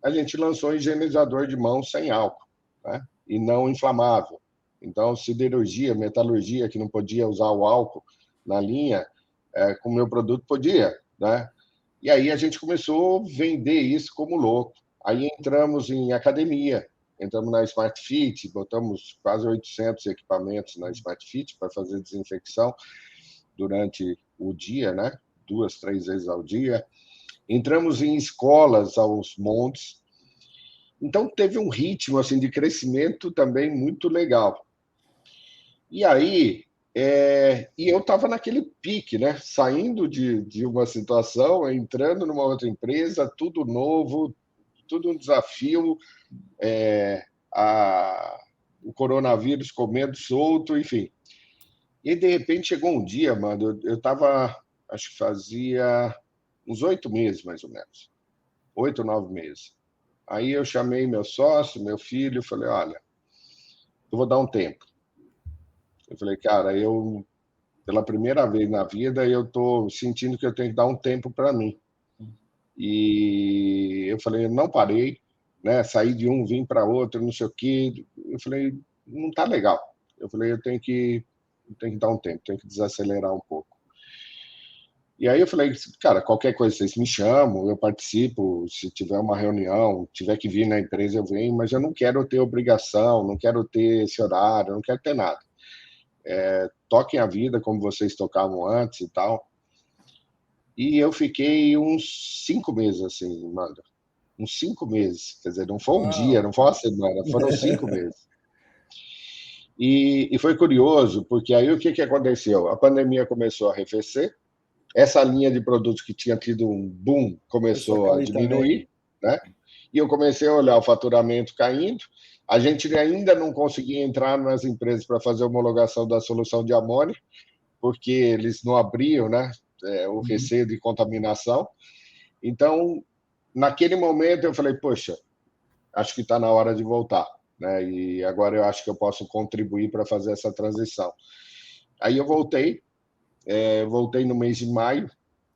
A gente lançou um higienizador de mãos sem álcool, né? E não inflamável. Então, siderurgia, metalurgia, que não podia usar o álcool na linha, com o meu produto podia, né? E aí a gente começou a vender isso como louco. Aí entramos em academia, entramos na Smart Fit, botamos quase 800 equipamentos na Smart Fit para fazer desinfecção durante o dia, né? 2, 3 vezes ao dia. Entramos em escolas aos montes. Então, teve um ritmo assim, de crescimento também muito legal. E aí, e eu estava naquele pique, né? Saindo de uma situação, entrando numa outra empresa, tudo novo, tudo um desafio, o coronavírus comendo solto, enfim. E, de repente, chegou um dia, mano, eu estava, acho que fazia uns 8 meses, mais ou menos. 8 ou 9 meses. Aí eu chamei meu sócio, meu filho, falei, olha, eu vou dar um tempo. Eu falei, cara, pela primeira vez na vida, eu estou sentindo que eu tenho que dar um tempo para mim. E eu falei, não parei, né? Saí de um, vim para outro, não sei o quê. Eu falei, não está legal. Eu falei, eu tenho que dar um tempo, tenho que desacelerar um pouco. E aí eu falei, cara, qualquer coisa vocês me chamam, eu participo, se tiver uma reunião, tiver que vir na empresa, eu venho, mas eu não quero ter obrigação, não quero ter esse horário, não quero ter nada. Toquem a vida como vocês tocavam antes e tal. E eu fiquei uns 5 meses assim, mano. Uns 5 meses. Quer dizer, não foi um dia, não foi uma semana, foram 5 meses. E foi curioso, porque aí o que aconteceu? A pandemia começou a arrefecer, essa linha de produtos que tinha tido um boom começou a diminuir, né? E eu comecei a olhar o faturamento caindo. A gente ainda não conseguia entrar nas empresas para fazer a homologação da solução de amônia, porque eles não abriam, né? O receio de contaminação. Então, naquele momento, eu falei, poxa, acho que está na hora de voltar, né? E agora eu acho que eu posso contribuir para fazer essa transição. Aí eu voltei no mês de maio,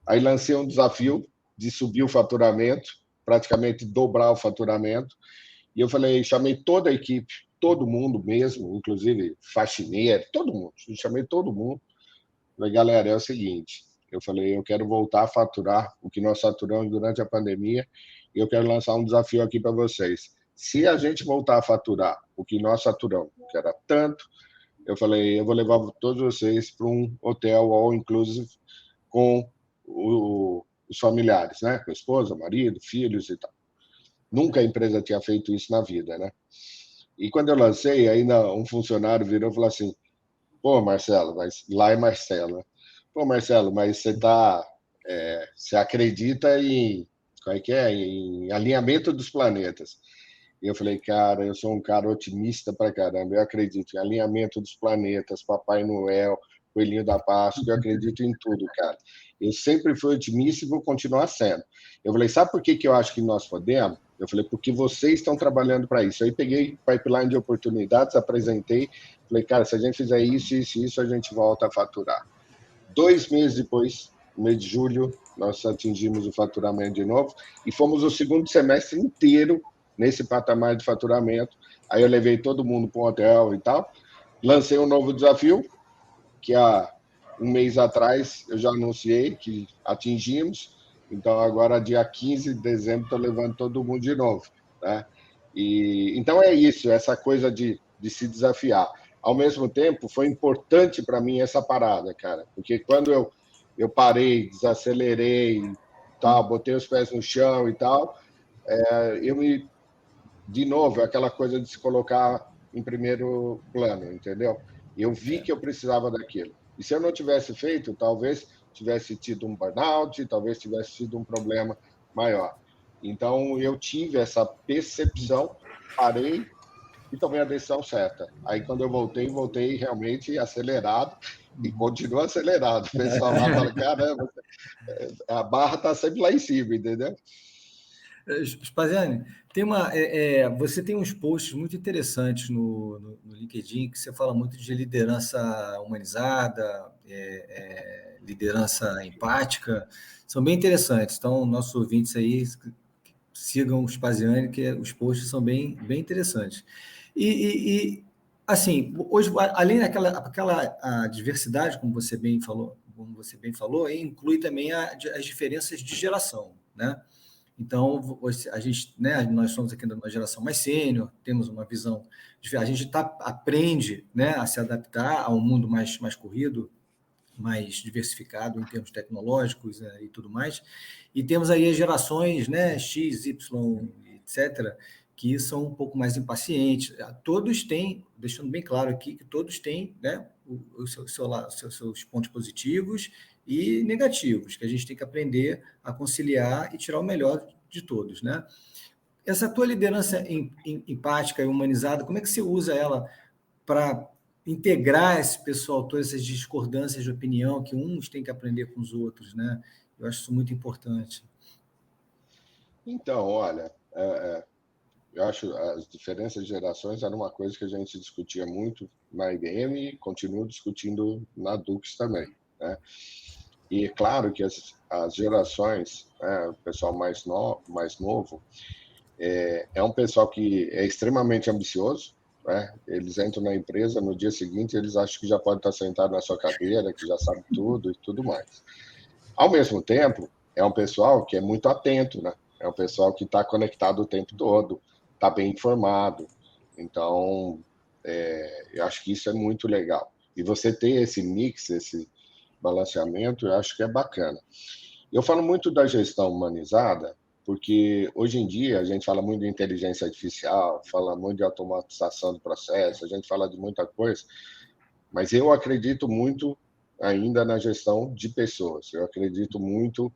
aí lancei um desafio de subir o faturamento, praticamente dobrar o faturamento, e eu falei, chamei toda a equipe, todo mundo mesmo, inclusive faxineiro, todo mundo, chamei todo mundo. Falei, galera, é o seguinte, eu falei, eu quero voltar a faturar o que nós faturamos durante a pandemia e eu quero lançar um desafio aqui para vocês. Se a gente voltar a faturar o que nós faturamos, que era tanto, eu falei, eu vou levar todos vocês para um hotel all inclusive com os familiares, né? Com a esposa, marido, filhos e tal. Nunca a empresa tinha feito isso na vida, né? E quando eu lancei, ainda um funcionário virou e falou assim, pô, Marcelo, mas lá é Marcelo, né? Pô, Marcelo, mas você acredita em, em alinhamento dos planetas. E eu falei, cara, eu sou um cara otimista pra caramba, eu acredito em alinhamento dos planetas, Papai Noel, Coelhinho da Páscoa, eu acredito em tudo, cara. Eu sempre fui otimista e vou continuar sendo. Eu falei, sabe por que eu acho que nós podemos? Eu falei, porque vocês estão trabalhando para isso. Aí peguei pipeline de oportunidades, apresentei, falei, cara, se a gente fizer isso, isso, isso, a gente volta a faturar. 2 meses depois, no mês de julho, nós atingimos o faturamento de novo e fomos o segundo semestre inteiro nesse patamar de faturamento. Aí eu levei todo mundo para um hotel e tal, lancei um novo desafio, que há um mês atrás eu já anunciei que atingimos, então agora dia 15 de dezembro estou levando todo mundo de novo, né? E então é isso, essa coisa de se desafiar. Ao mesmo tempo, foi importante para mim essa parada, cara, porque quando eu parei, desacelerei, tal, botei os pés no chão e tal, de novo, aquela coisa de se colocar em primeiro plano, entendeu? Eu vi que eu precisava daquilo. E se eu não tivesse feito, talvez tivesse tido um burnout, talvez tivesse tido um problema maior. Então, eu tive essa percepção, parei e tomei a decisão certa. Aí, quando eu voltei realmente acelerado e continuo acelerado. O pessoal lá fala, caramba, a barra está sempre lá em cima, entendeu? Spaziani, você tem uns posts muito interessantes no LinkedIn, que você fala muito de liderança humanizada, liderança empática, são bem interessantes. Então, nossos ouvintes aí sigam o Spaziani, que os posts são bem, bem interessantes. Assim, hoje, além daquela a diversidade, como você bem falou, inclui também as diferenças de geração, né? Então, a gente, né, nós somos aqui numa geração mais sênior, temos uma visão a gente aprende, né, a se adaptar a um mundo mais corrido, mais diversificado em termos tecnológicos, né, e tudo mais. E temos aí as gerações, né, X, Y, etc., que são um pouco mais impacientes. Todos têm, deixando bem claro aqui, que todos têm, né, seus pontos positivos e negativos, que a gente tem que aprender a conciliar e tirar o melhor de todos, né? Essa tua liderança empática e humanizada, como é que você usa ela para integrar esse pessoal, todas essas discordâncias de opinião que uns têm que aprender com os outros, né? Eu acho isso muito importante. Então, olha, eu acho as diferenças de gerações era uma coisa que a gente discutia muito na IBM e continuo discutindo na Dux também, né? E é claro que as gerações, né, o pessoal mais novo, é um pessoal que é extremamente ambicioso, né? Eles entram na empresa, no dia seguinte eles acham que já pode estar sentado na sua cadeira, que já sabe tudo e tudo mais. Ao mesmo tempo, é um pessoal que é muito atento, né? É um pessoal que está conectado o tempo todo, está bem informado. Então, eu acho que isso é muito legal. E você ter esse mix, esse balanceamento, eu acho que é bacana. Eu falo muito da gestão humanizada, porque hoje em dia a gente fala muito de inteligência artificial, fala muito de automatização do processo, a gente fala de muita coisa, mas eu acredito muito ainda na gestão de pessoas. Eu acredito muito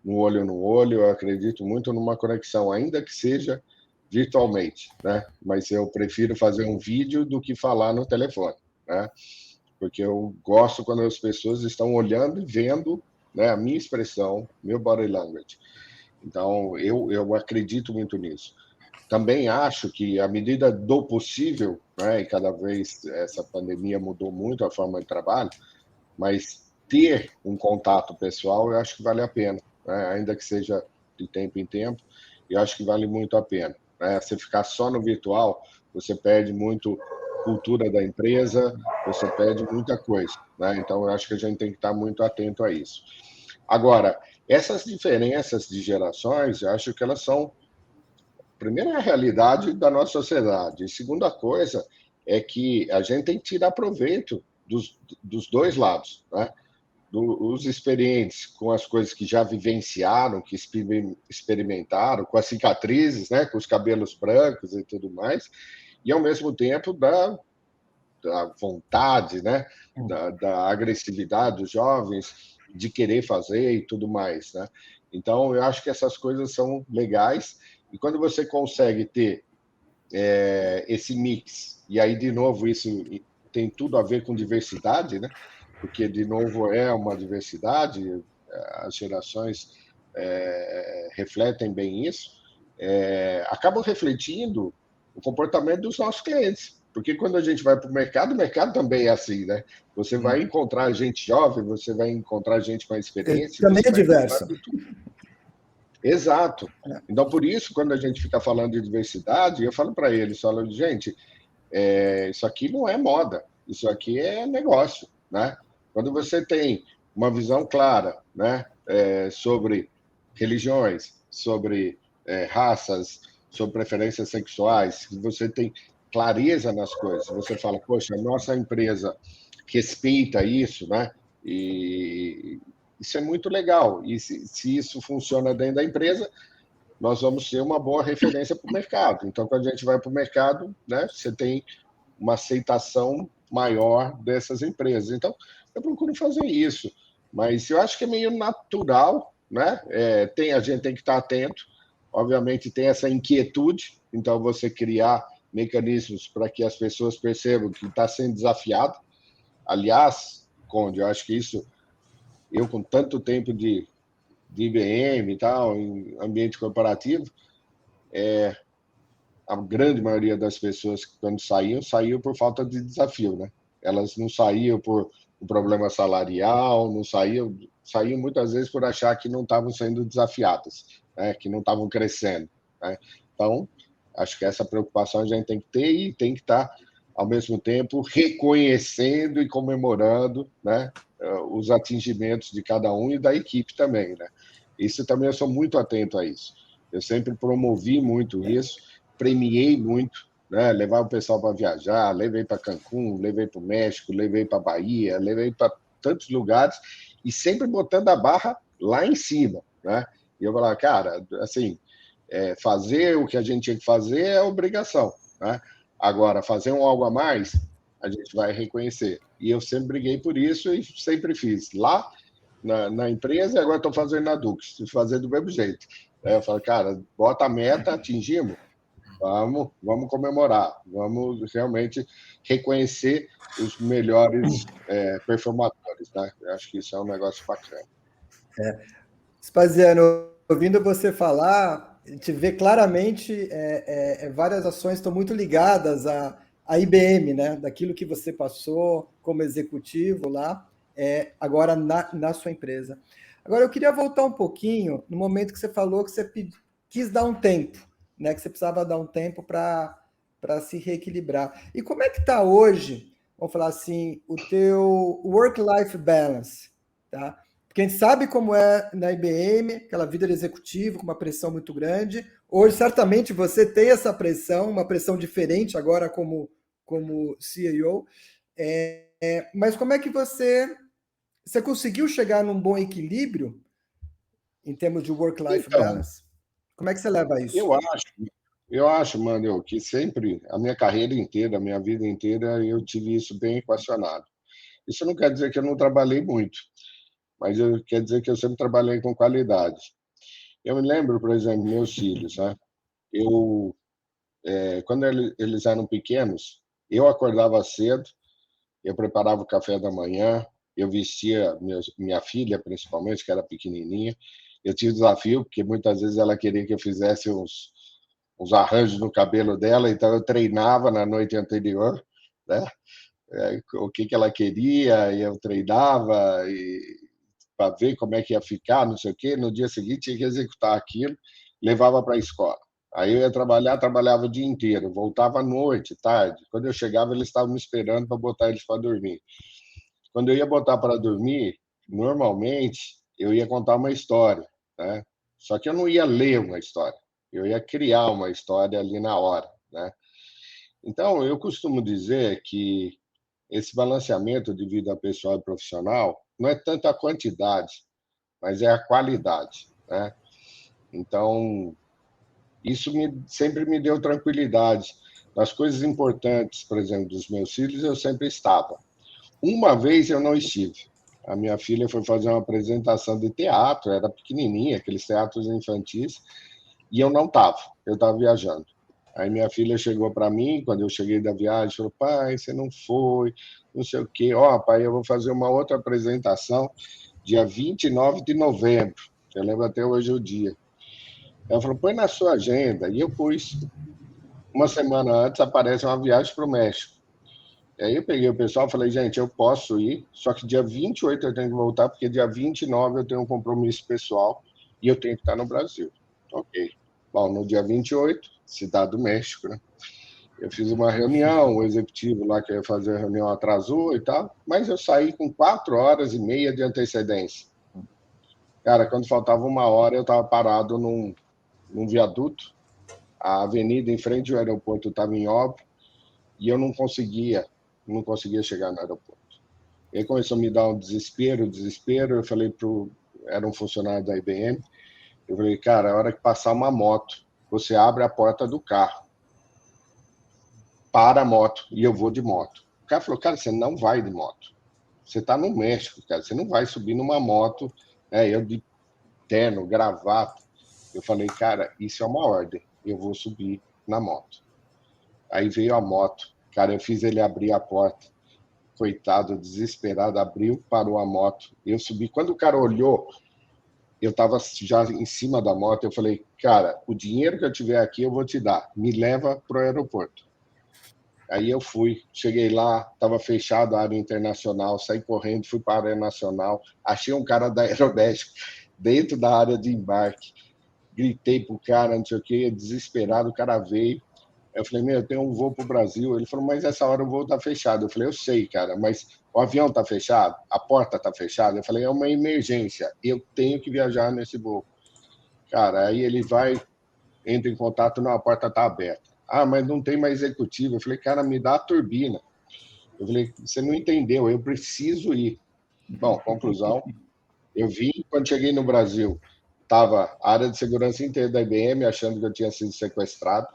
no olho, eu acredito muito numa conexão, ainda que seja virtualmente, né? Mas eu prefiro fazer um vídeo do que falar no telefone, né? Porque eu gosto quando as pessoas estão olhando e vendo, né, a minha expressão, meu body language. Então, eu acredito muito nisso. Também acho que, à medida do possível, né, e cada vez essa pandemia mudou muito a forma de trabalho, mas ter um contato pessoal, eu acho que vale a pena, né? Ainda que seja de tempo em tempo, eu acho que vale muito a pena, né? Você ficar só no virtual, você perde muito cultura da empresa, você perde muita coisa, né? Então, eu acho que a gente tem que estar muito atento a isso. Agora, essas diferenças de gerações, eu acho que elas são, primeiro, é a realidade da nossa sociedade, e segunda coisa é que a gente tem que tirar proveito dos dois lados, né? Os experientes com as coisas que já vivenciaram, que experimentaram, com as cicatrizes, né? Com os cabelos brancos e tudo mais, e ao mesmo tempo da vontade, né? Da agressividade dos jovens de querer fazer e tudo mais, né? Então, eu acho que essas coisas são legais, e quando você consegue ter esse mix, e aí, de novo, isso tem tudo a ver com diversidade, né? Porque, de novo, é uma diversidade, as gerações refletem bem isso, acabam refletindo o comportamento dos nossos clientes. Porque quando a gente vai para o mercado também é assim, né? Você vai encontrar gente jovem, você vai encontrar gente com experiência. Também é diverso. Exato. Então, por isso, quando a gente fica falando de diversidade, eu falo para eles, falo, gente, isso aqui não é moda, isso aqui é negócio, né? Quando você tem uma visão clara, né, sobre religiões, sobre raças, sobre preferências sexuais, você tem clareza nas coisas, você fala, poxa, a nossa empresa respeita isso, né? E isso é muito legal. E se isso funciona dentro da empresa, nós vamos ser uma boa referência para o mercado. Então, quando a gente vai para o mercado, né, você tem uma aceitação maior dessas empresas. Então, eu procuro fazer isso. Mas eu acho que é meio natural, né? A gente tem que estar atento. Obviamente, tem essa inquietude. Então, você criar mecanismos para que as pessoas percebam que está sendo desafiado. Aliás, Conde, eu acho que isso, eu com tanto tempo de IBM e tal, em ambiente corporativo, a grande maioria das pessoas que, quando saíam por falta de desafio, né? Elas não saíam por um problema salarial, não saíam muitas vezes por achar que não estavam sendo desafiadas, né? Que não estavam crescendo, né? Então, acho que essa preocupação a gente tem que ter e tem que estar, ao mesmo tempo, reconhecendo e comemorando, né, os atingimentos de cada um e da equipe também, né? Isso também eu sou muito atento a isso. Eu sempre promovi muito isso, premiei muito, né? Levava o pessoal para viajar, levei para Cancún, levei para o México, levei para a Bahia, levei para tantos lugares e sempre botando a barra lá em cima, né? E eu falava, cara, assim, fazer o que a gente tinha que fazer é obrigação, né? Agora, fazer um algo a mais, a gente vai reconhecer. E eu sempre briguei por isso e sempre fiz. Lá na empresa e agora estou fazendo na Dux, fazer do mesmo jeito. Eu falo, cara, bota a meta, atingimos, vamos comemorar, vamos realmente reconhecer os melhores performadores, né? Eu acho que isso é um negócio bacana. Spaziano, ouvindo você falar, a gente vê claramente várias ações estão muito ligadas à IBM, né? Daquilo que você passou como executivo lá, agora na sua empresa. Agora, eu queria voltar um pouquinho no momento que você falou que você quis dar um tempo, né? Que você precisava dar um tempo para se reequilibrar. E como é que está hoje, vamos falar assim, o teu work-life balance, tá? Porque a gente sabe como é na IBM, aquela vida de executivo com uma pressão muito grande. Hoje, certamente, você tem essa pressão, uma pressão diferente agora como CEO. Mas como é que você conseguiu chegar num bom equilíbrio em termos de work-life balance? Como é que você leva isso? Eu acho, Manuel, que sempre, a minha carreira inteira, a minha vida inteira, eu tive isso bem equacionado. Isso não quer dizer que eu não trabalhei muito, mas quer dizer que eu sempre trabalhei com qualidade. Eu me lembro, por exemplo, meus filhos, né? Quando eles eram pequenos, eu acordava cedo, eu preparava o café da manhã, eu vestia minha filha, principalmente, que era pequenininha. Eu tinha o desafio, porque muitas vezes ela queria que eu fizesse uns arranjos no cabelo dela, então eu treinava na noite anterior, né? O que ela queria, e eu treinava para ver como é que ia ficar, não sei o quê. No dia seguinte tinha que executar aquilo, levava para a escola. Aí eu ia trabalhar, trabalhava o dia inteiro, voltava à noite, tarde. Quando eu chegava, eles estavam me esperando para botar eles para dormir. Quando eu ia botar para dormir, normalmente eu ia contar uma história, né? Só que eu não ia ler uma história, eu ia criar uma história ali na hora, né? Então, eu costumo dizer que esse balanceamento de vida pessoal e profissional não é tanto a quantidade, mas é a qualidade, né? Então, isso sempre me deu tranquilidade. Nas coisas importantes, por exemplo, dos meus filhos, eu sempre estava. Uma vez eu não estive. A minha filha foi fazer uma apresentação de teatro, era pequenininha, aqueles teatros infantis, e eu não estava, eu estava viajando. Aí minha filha chegou para mim, quando eu cheguei da viagem, falou, pai, você não foi, não sei o quê. Ó, pai, eu vou fazer uma outra apresentação dia 29 de novembro. Eu lembro até hoje o dia. Ela falou, põe na sua agenda. E eu pus. Uma semana antes aparece uma viagem para o México. E aí eu peguei o pessoal e falei, gente, eu posso ir, só que dia 28 eu tenho que voltar, porque dia 29 eu tenho um compromisso pessoal e eu tenho que estar no Brasil. Ok. Bom, no dia 28, Cidade do México, né? Eu fiz uma reunião, o executivo lá que ia fazer a reunião atrasou e tal, mas eu saí com 4h30 de antecedência. Cara, quando faltava 1 hora, eu estava parado num viaduto, a avenida em frente ao aeroporto estava em obra e eu não conseguia chegar no aeroporto. E aí começou a me dar um desespero. Eu falei era um funcionário da IBM, eu falei, cara, a hora que passar uma moto, você abre a porta do carro, para a moto, e eu vou de moto. O cara falou, cara, você não vai de moto. Você está no México, cara, você não vai subir numa moto, eu de terno, gravata. Eu falei, cara, isso é uma ordem, eu vou subir na moto. Aí veio a moto, cara, eu fiz ele abrir a porta, coitado, desesperado, abriu, parou a moto, eu subi. Quando o cara olhou eu estava já em cima da moto, eu falei, cara, o dinheiro que eu tiver aqui eu vou te dar, me leva para o aeroporto. Aí eu fui, cheguei lá, estava fechado a área internacional, saí correndo, fui para a área nacional, achei um cara da Aeroméxico dentro da área de embarque, gritei pro cara, não sei o quê, desesperado, o cara veio. Eu falei, eu tenho um voo para o Brasil. Ele falou, mas essa hora o voo está fechado. Eu falei, eu sei, cara, mas o avião está fechado? A porta está fechada? Eu falei, é uma emergência, eu tenho que viajar nesse voo. Cara, aí ele vai, entra em contato, não, a porta está aberta. Ah, mas não tem mais executivo. Eu falei, cara, me dá a turbina. Eu falei, você não entendeu, eu preciso ir. Bom, conclusão, eu vim, quando cheguei no Brasil, estava a área de segurança inteira da IBM, achando que eu tinha sido sequestrado.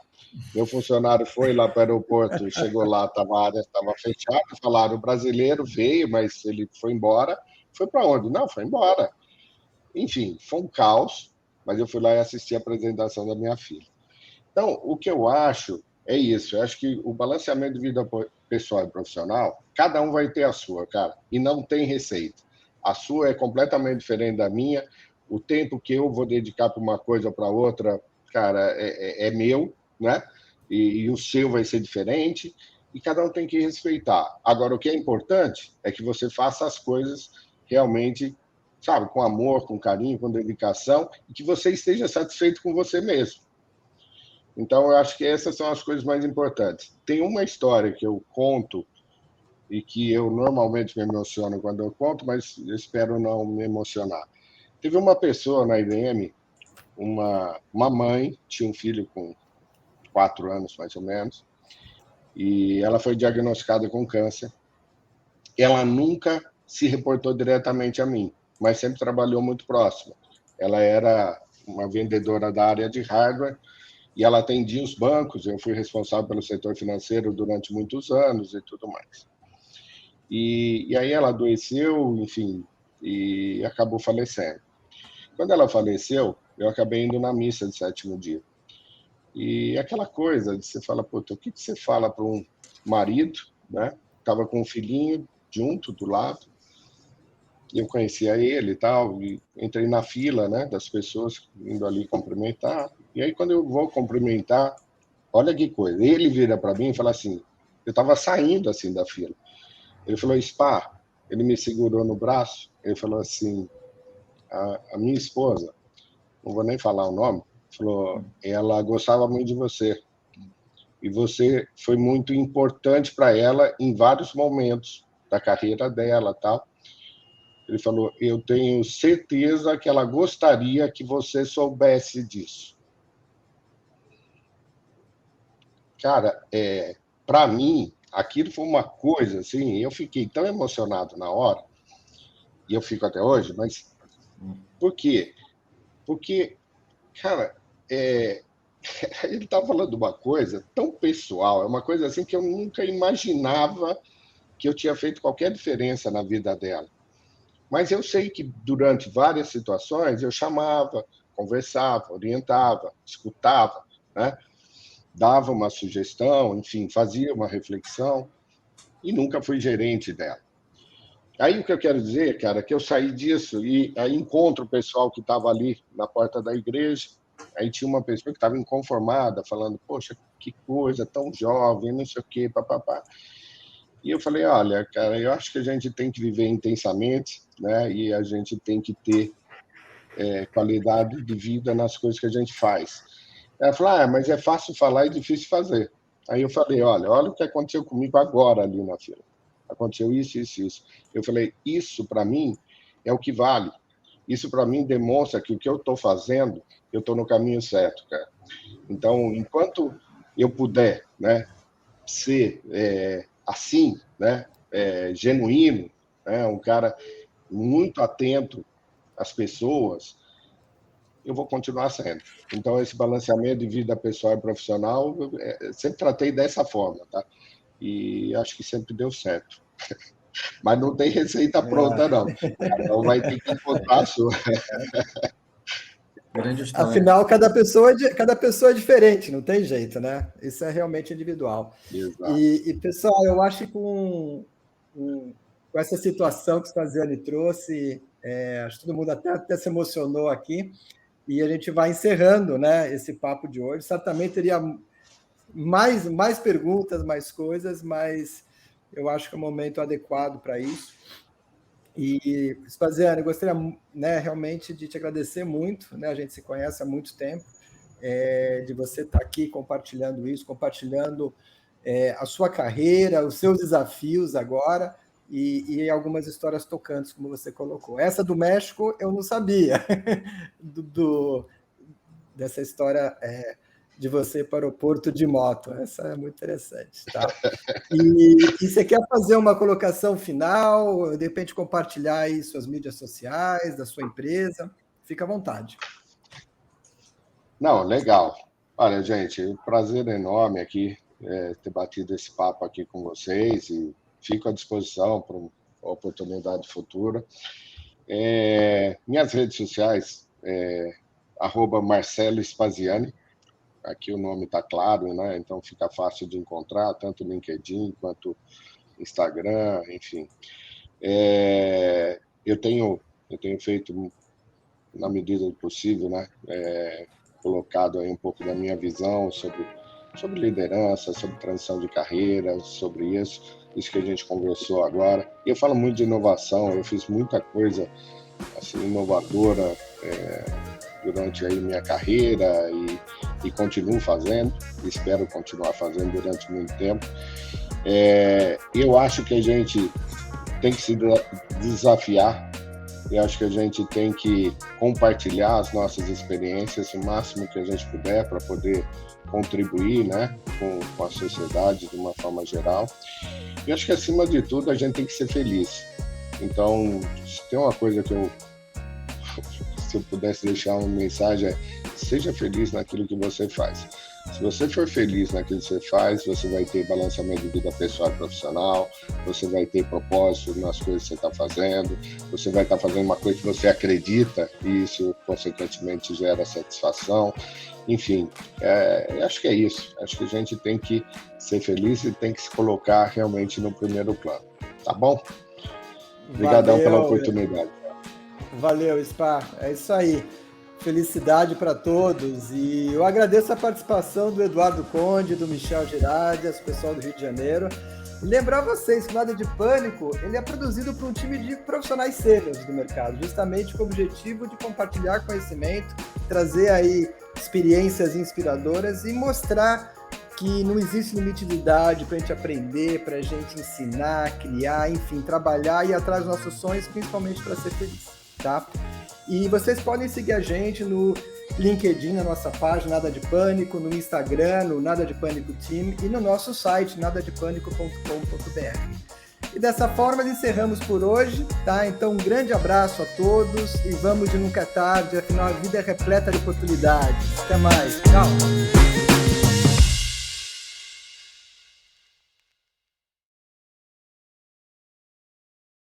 Meu funcionário foi lá para o aeroporto, chegou lá, a área estava fechada, falaram, o brasileiro veio, mas ele foi embora. Foi para onde? Não, foi embora. Enfim, foi um caos, mas eu fui lá e assisti a apresentação da minha filha. Então, o que eu acho é isso. Eu acho que o balanceamento de vida pessoal e profissional, cada um vai ter a sua, cara, e não tem receita. A sua é completamente diferente da minha. O tempo que eu vou dedicar para uma coisa ou para outra, cara, é meu, né? E o seu vai ser diferente, e cada um tem que respeitar. Agora, o que é importante é que você faça as coisas realmente, sabe, com amor, com carinho, com dedicação, e que você esteja satisfeito com você mesmo. Então, eu acho que essas são as coisas mais importantes. Tem uma história que eu conto e que eu normalmente me emociono quando eu conto, mas eu espero não me emocionar. Teve uma pessoa na IBM, uma mãe, tinha um filho com 4 anos, mais ou menos, e ela foi diagnosticada com câncer. Ela nunca se reportou diretamente a mim, mas sempre trabalhou muito próximo. Ela era uma vendedora da área de hardware, e ela atendia os bancos, eu fui responsável pelo setor financeiro durante muitos anos e tudo mais. E aí ela adoeceu, enfim, e acabou falecendo. Quando ela faleceu, eu acabei indo na missa de 7º dia. E aquela coisa de você fala, puta, o que você fala para um marido, né? Estava com um filhinho junto, do lado, eu conhecia ele e tal, e entrei na fila, né, das pessoas indo ali cumprimentar. E aí, quando eu vou cumprimentar, olha que coisa, ele vira para mim e fala assim, eu estava saindo assim da fila. Ele falou, Spa, ele me segurou no braço, ele falou assim, a minha esposa, não vou nem falar o nome, falou, ela gostava muito de você. E você foi muito importante para ela em vários momentos da carreira dela, tal. Ele falou, eu tenho certeza que ela gostaria que você soubesse disso. Cara, para mim, aquilo foi uma coisa, assim, eu fiquei tão emocionado na hora, e eu fico até hoje, mas por quê? Porque, cara, ele está falando uma coisa tão pessoal, é uma coisa assim que eu nunca imaginava que eu tinha feito qualquer diferença na vida dela. Mas eu sei que durante várias situações eu chamava, conversava, orientava, escutava, né? Dava uma sugestão, enfim, fazia uma reflexão e nunca fui gerente dela. Aí o que eu quero dizer, cara, é que eu saí disso e aí encontro o pessoal que estava ali na porta da igreja, aí tinha uma pessoa que estava inconformada, falando, poxa, que coisa, tão jovem, não sei o quê, papapá. E eu falei, olha, cara, eu acho que a gente tem que viver intensamente, né? E a gente tem que ter qualidade de vida nas coisas que a gente faz. Ela falou, mas é fácil falar e difícil fazer. Aí eu falei, olha o que aconteceu comigo agora ali na fila. Aconteceu isso, isso, isso. Eu falei, isso para mim é o que vale. Isso para mim demonstra que o que eu estou fazendo, eu estou no caminho certo, cara. Então, enquanto eu puder, né, ser assim, né, genuíno, né, um cara muito atento às pessoas, eu vou continuar sendo. Então, esse balanceamento de vida pessoal e profissional, sempre tratei dessa forma, tá? E acho que sempre deu certo. Mas não tem receita pronta, não. Então, vai ter que encontrar a sua. Afinal, cada pessoa é diferente, não tem jeito, né? Isso é realmente individual. Exato. E pessoal, eu acho que com com essa situação que o Spaziani trouxe. Acho que todo mundo até se emocionou aqui. E a gente vai encerrando, né, esse papo de hoje. Certamente teria mais perguntas, mais coisas, mas eu acho que é o momento adequado para isso. E, Spaziani, eu gostaria, né, realmente de te agradecer muito, né? A gente se conhece há muito tempo, de você estar aqui compartilhando isso, compartilhando a sua carreira, os seus desafios agora e algumas histórias tocantes, como você colocou. Essa do México eu não sabia, dessa história de você para o Porto de moto. Essa é muito interessante. Tá? E você quer fazer uma colocação final, de repente compartilhar aí suas mídias sociais, da sua empresa? Fica à vontade. Não, legal. Olha, gente, um prazer enorme aqui ter batido esse papo aqui com vocês e fico à disposição para uma oportunidade futura. Minhas redes sociais, @Marcelo Spaziani. Aqui o nome está claro, né? Então fica fácil de encontrar, tanto no LinkedIn quanto Instagram, enfim. Eu tenho feito, na medida do possível, né? Colocado aí um pouco da minha visão sobre liderança, sobre transição de carreira, sobre isso que a gente conversou agora. E eu falo muito de inovação, eu fiz muita coisa assim, inovadora durante aí minha carreira e continuo fazendo, espero continuar fazendo durante muito tempo. Eu acho que a gente tem que se desafiar, eu acho que a gente tem que compartilhar as nossas experiências o máximo que a gente puder para poder contribuir, né, com a sociedade de uma forma geral. E acho que, acima de tudo, a gente tem que ser feliz. Então, se tem uma coisa que se eu pudesse deixar uma mensagem, seja feliz naquilo que você faz. Se você for feliz naquilo que você faz, você vai ter balanceamento de vida pessoal e profissional, você vai ter propósito nas coisas que você está fazendo, você vai estar fazendo uma coisa que você acredita e isso, consequentemente, gera satisfação. Enfim, acho que é isso. Acho que a gente tem que ser feliz e tem que se colocar realmente no primeiro plano. Tá bom? Obrigadão pela oportunidade. Valeu, Spa. É isso aí. Felicidade para todos. E eu agradeço a participação do Eduardo Conde, do Michel Girardi, pessoal do Rio de Janeiro. E lembrar vocês que o Nada de Pânico ele é produzido por um time de profissionais sêniores do mercado, justamente com o objetivo de compartilhar conhecimento, trazer aí experiências inspiradoras e mostrar que não existe limite de idade para a gente aprender, para a gente ensinar, criar, enfim, trabalhar e ir atrás dos nossos sonhos, principalmente para ser feliz, tá? E vocês podem seguir a gente no LinkedIn, na nossa página Nada de Pânico, no Instagram, no Nada de Pânico Team e no nosso site nadadepânico.com.br. E dessa forma encerramos por hoje, tá? Então um grande abraço a todos e vamos de nunca é tarde, afinal a vida é repleta de oportunidades. Até mais, tchau!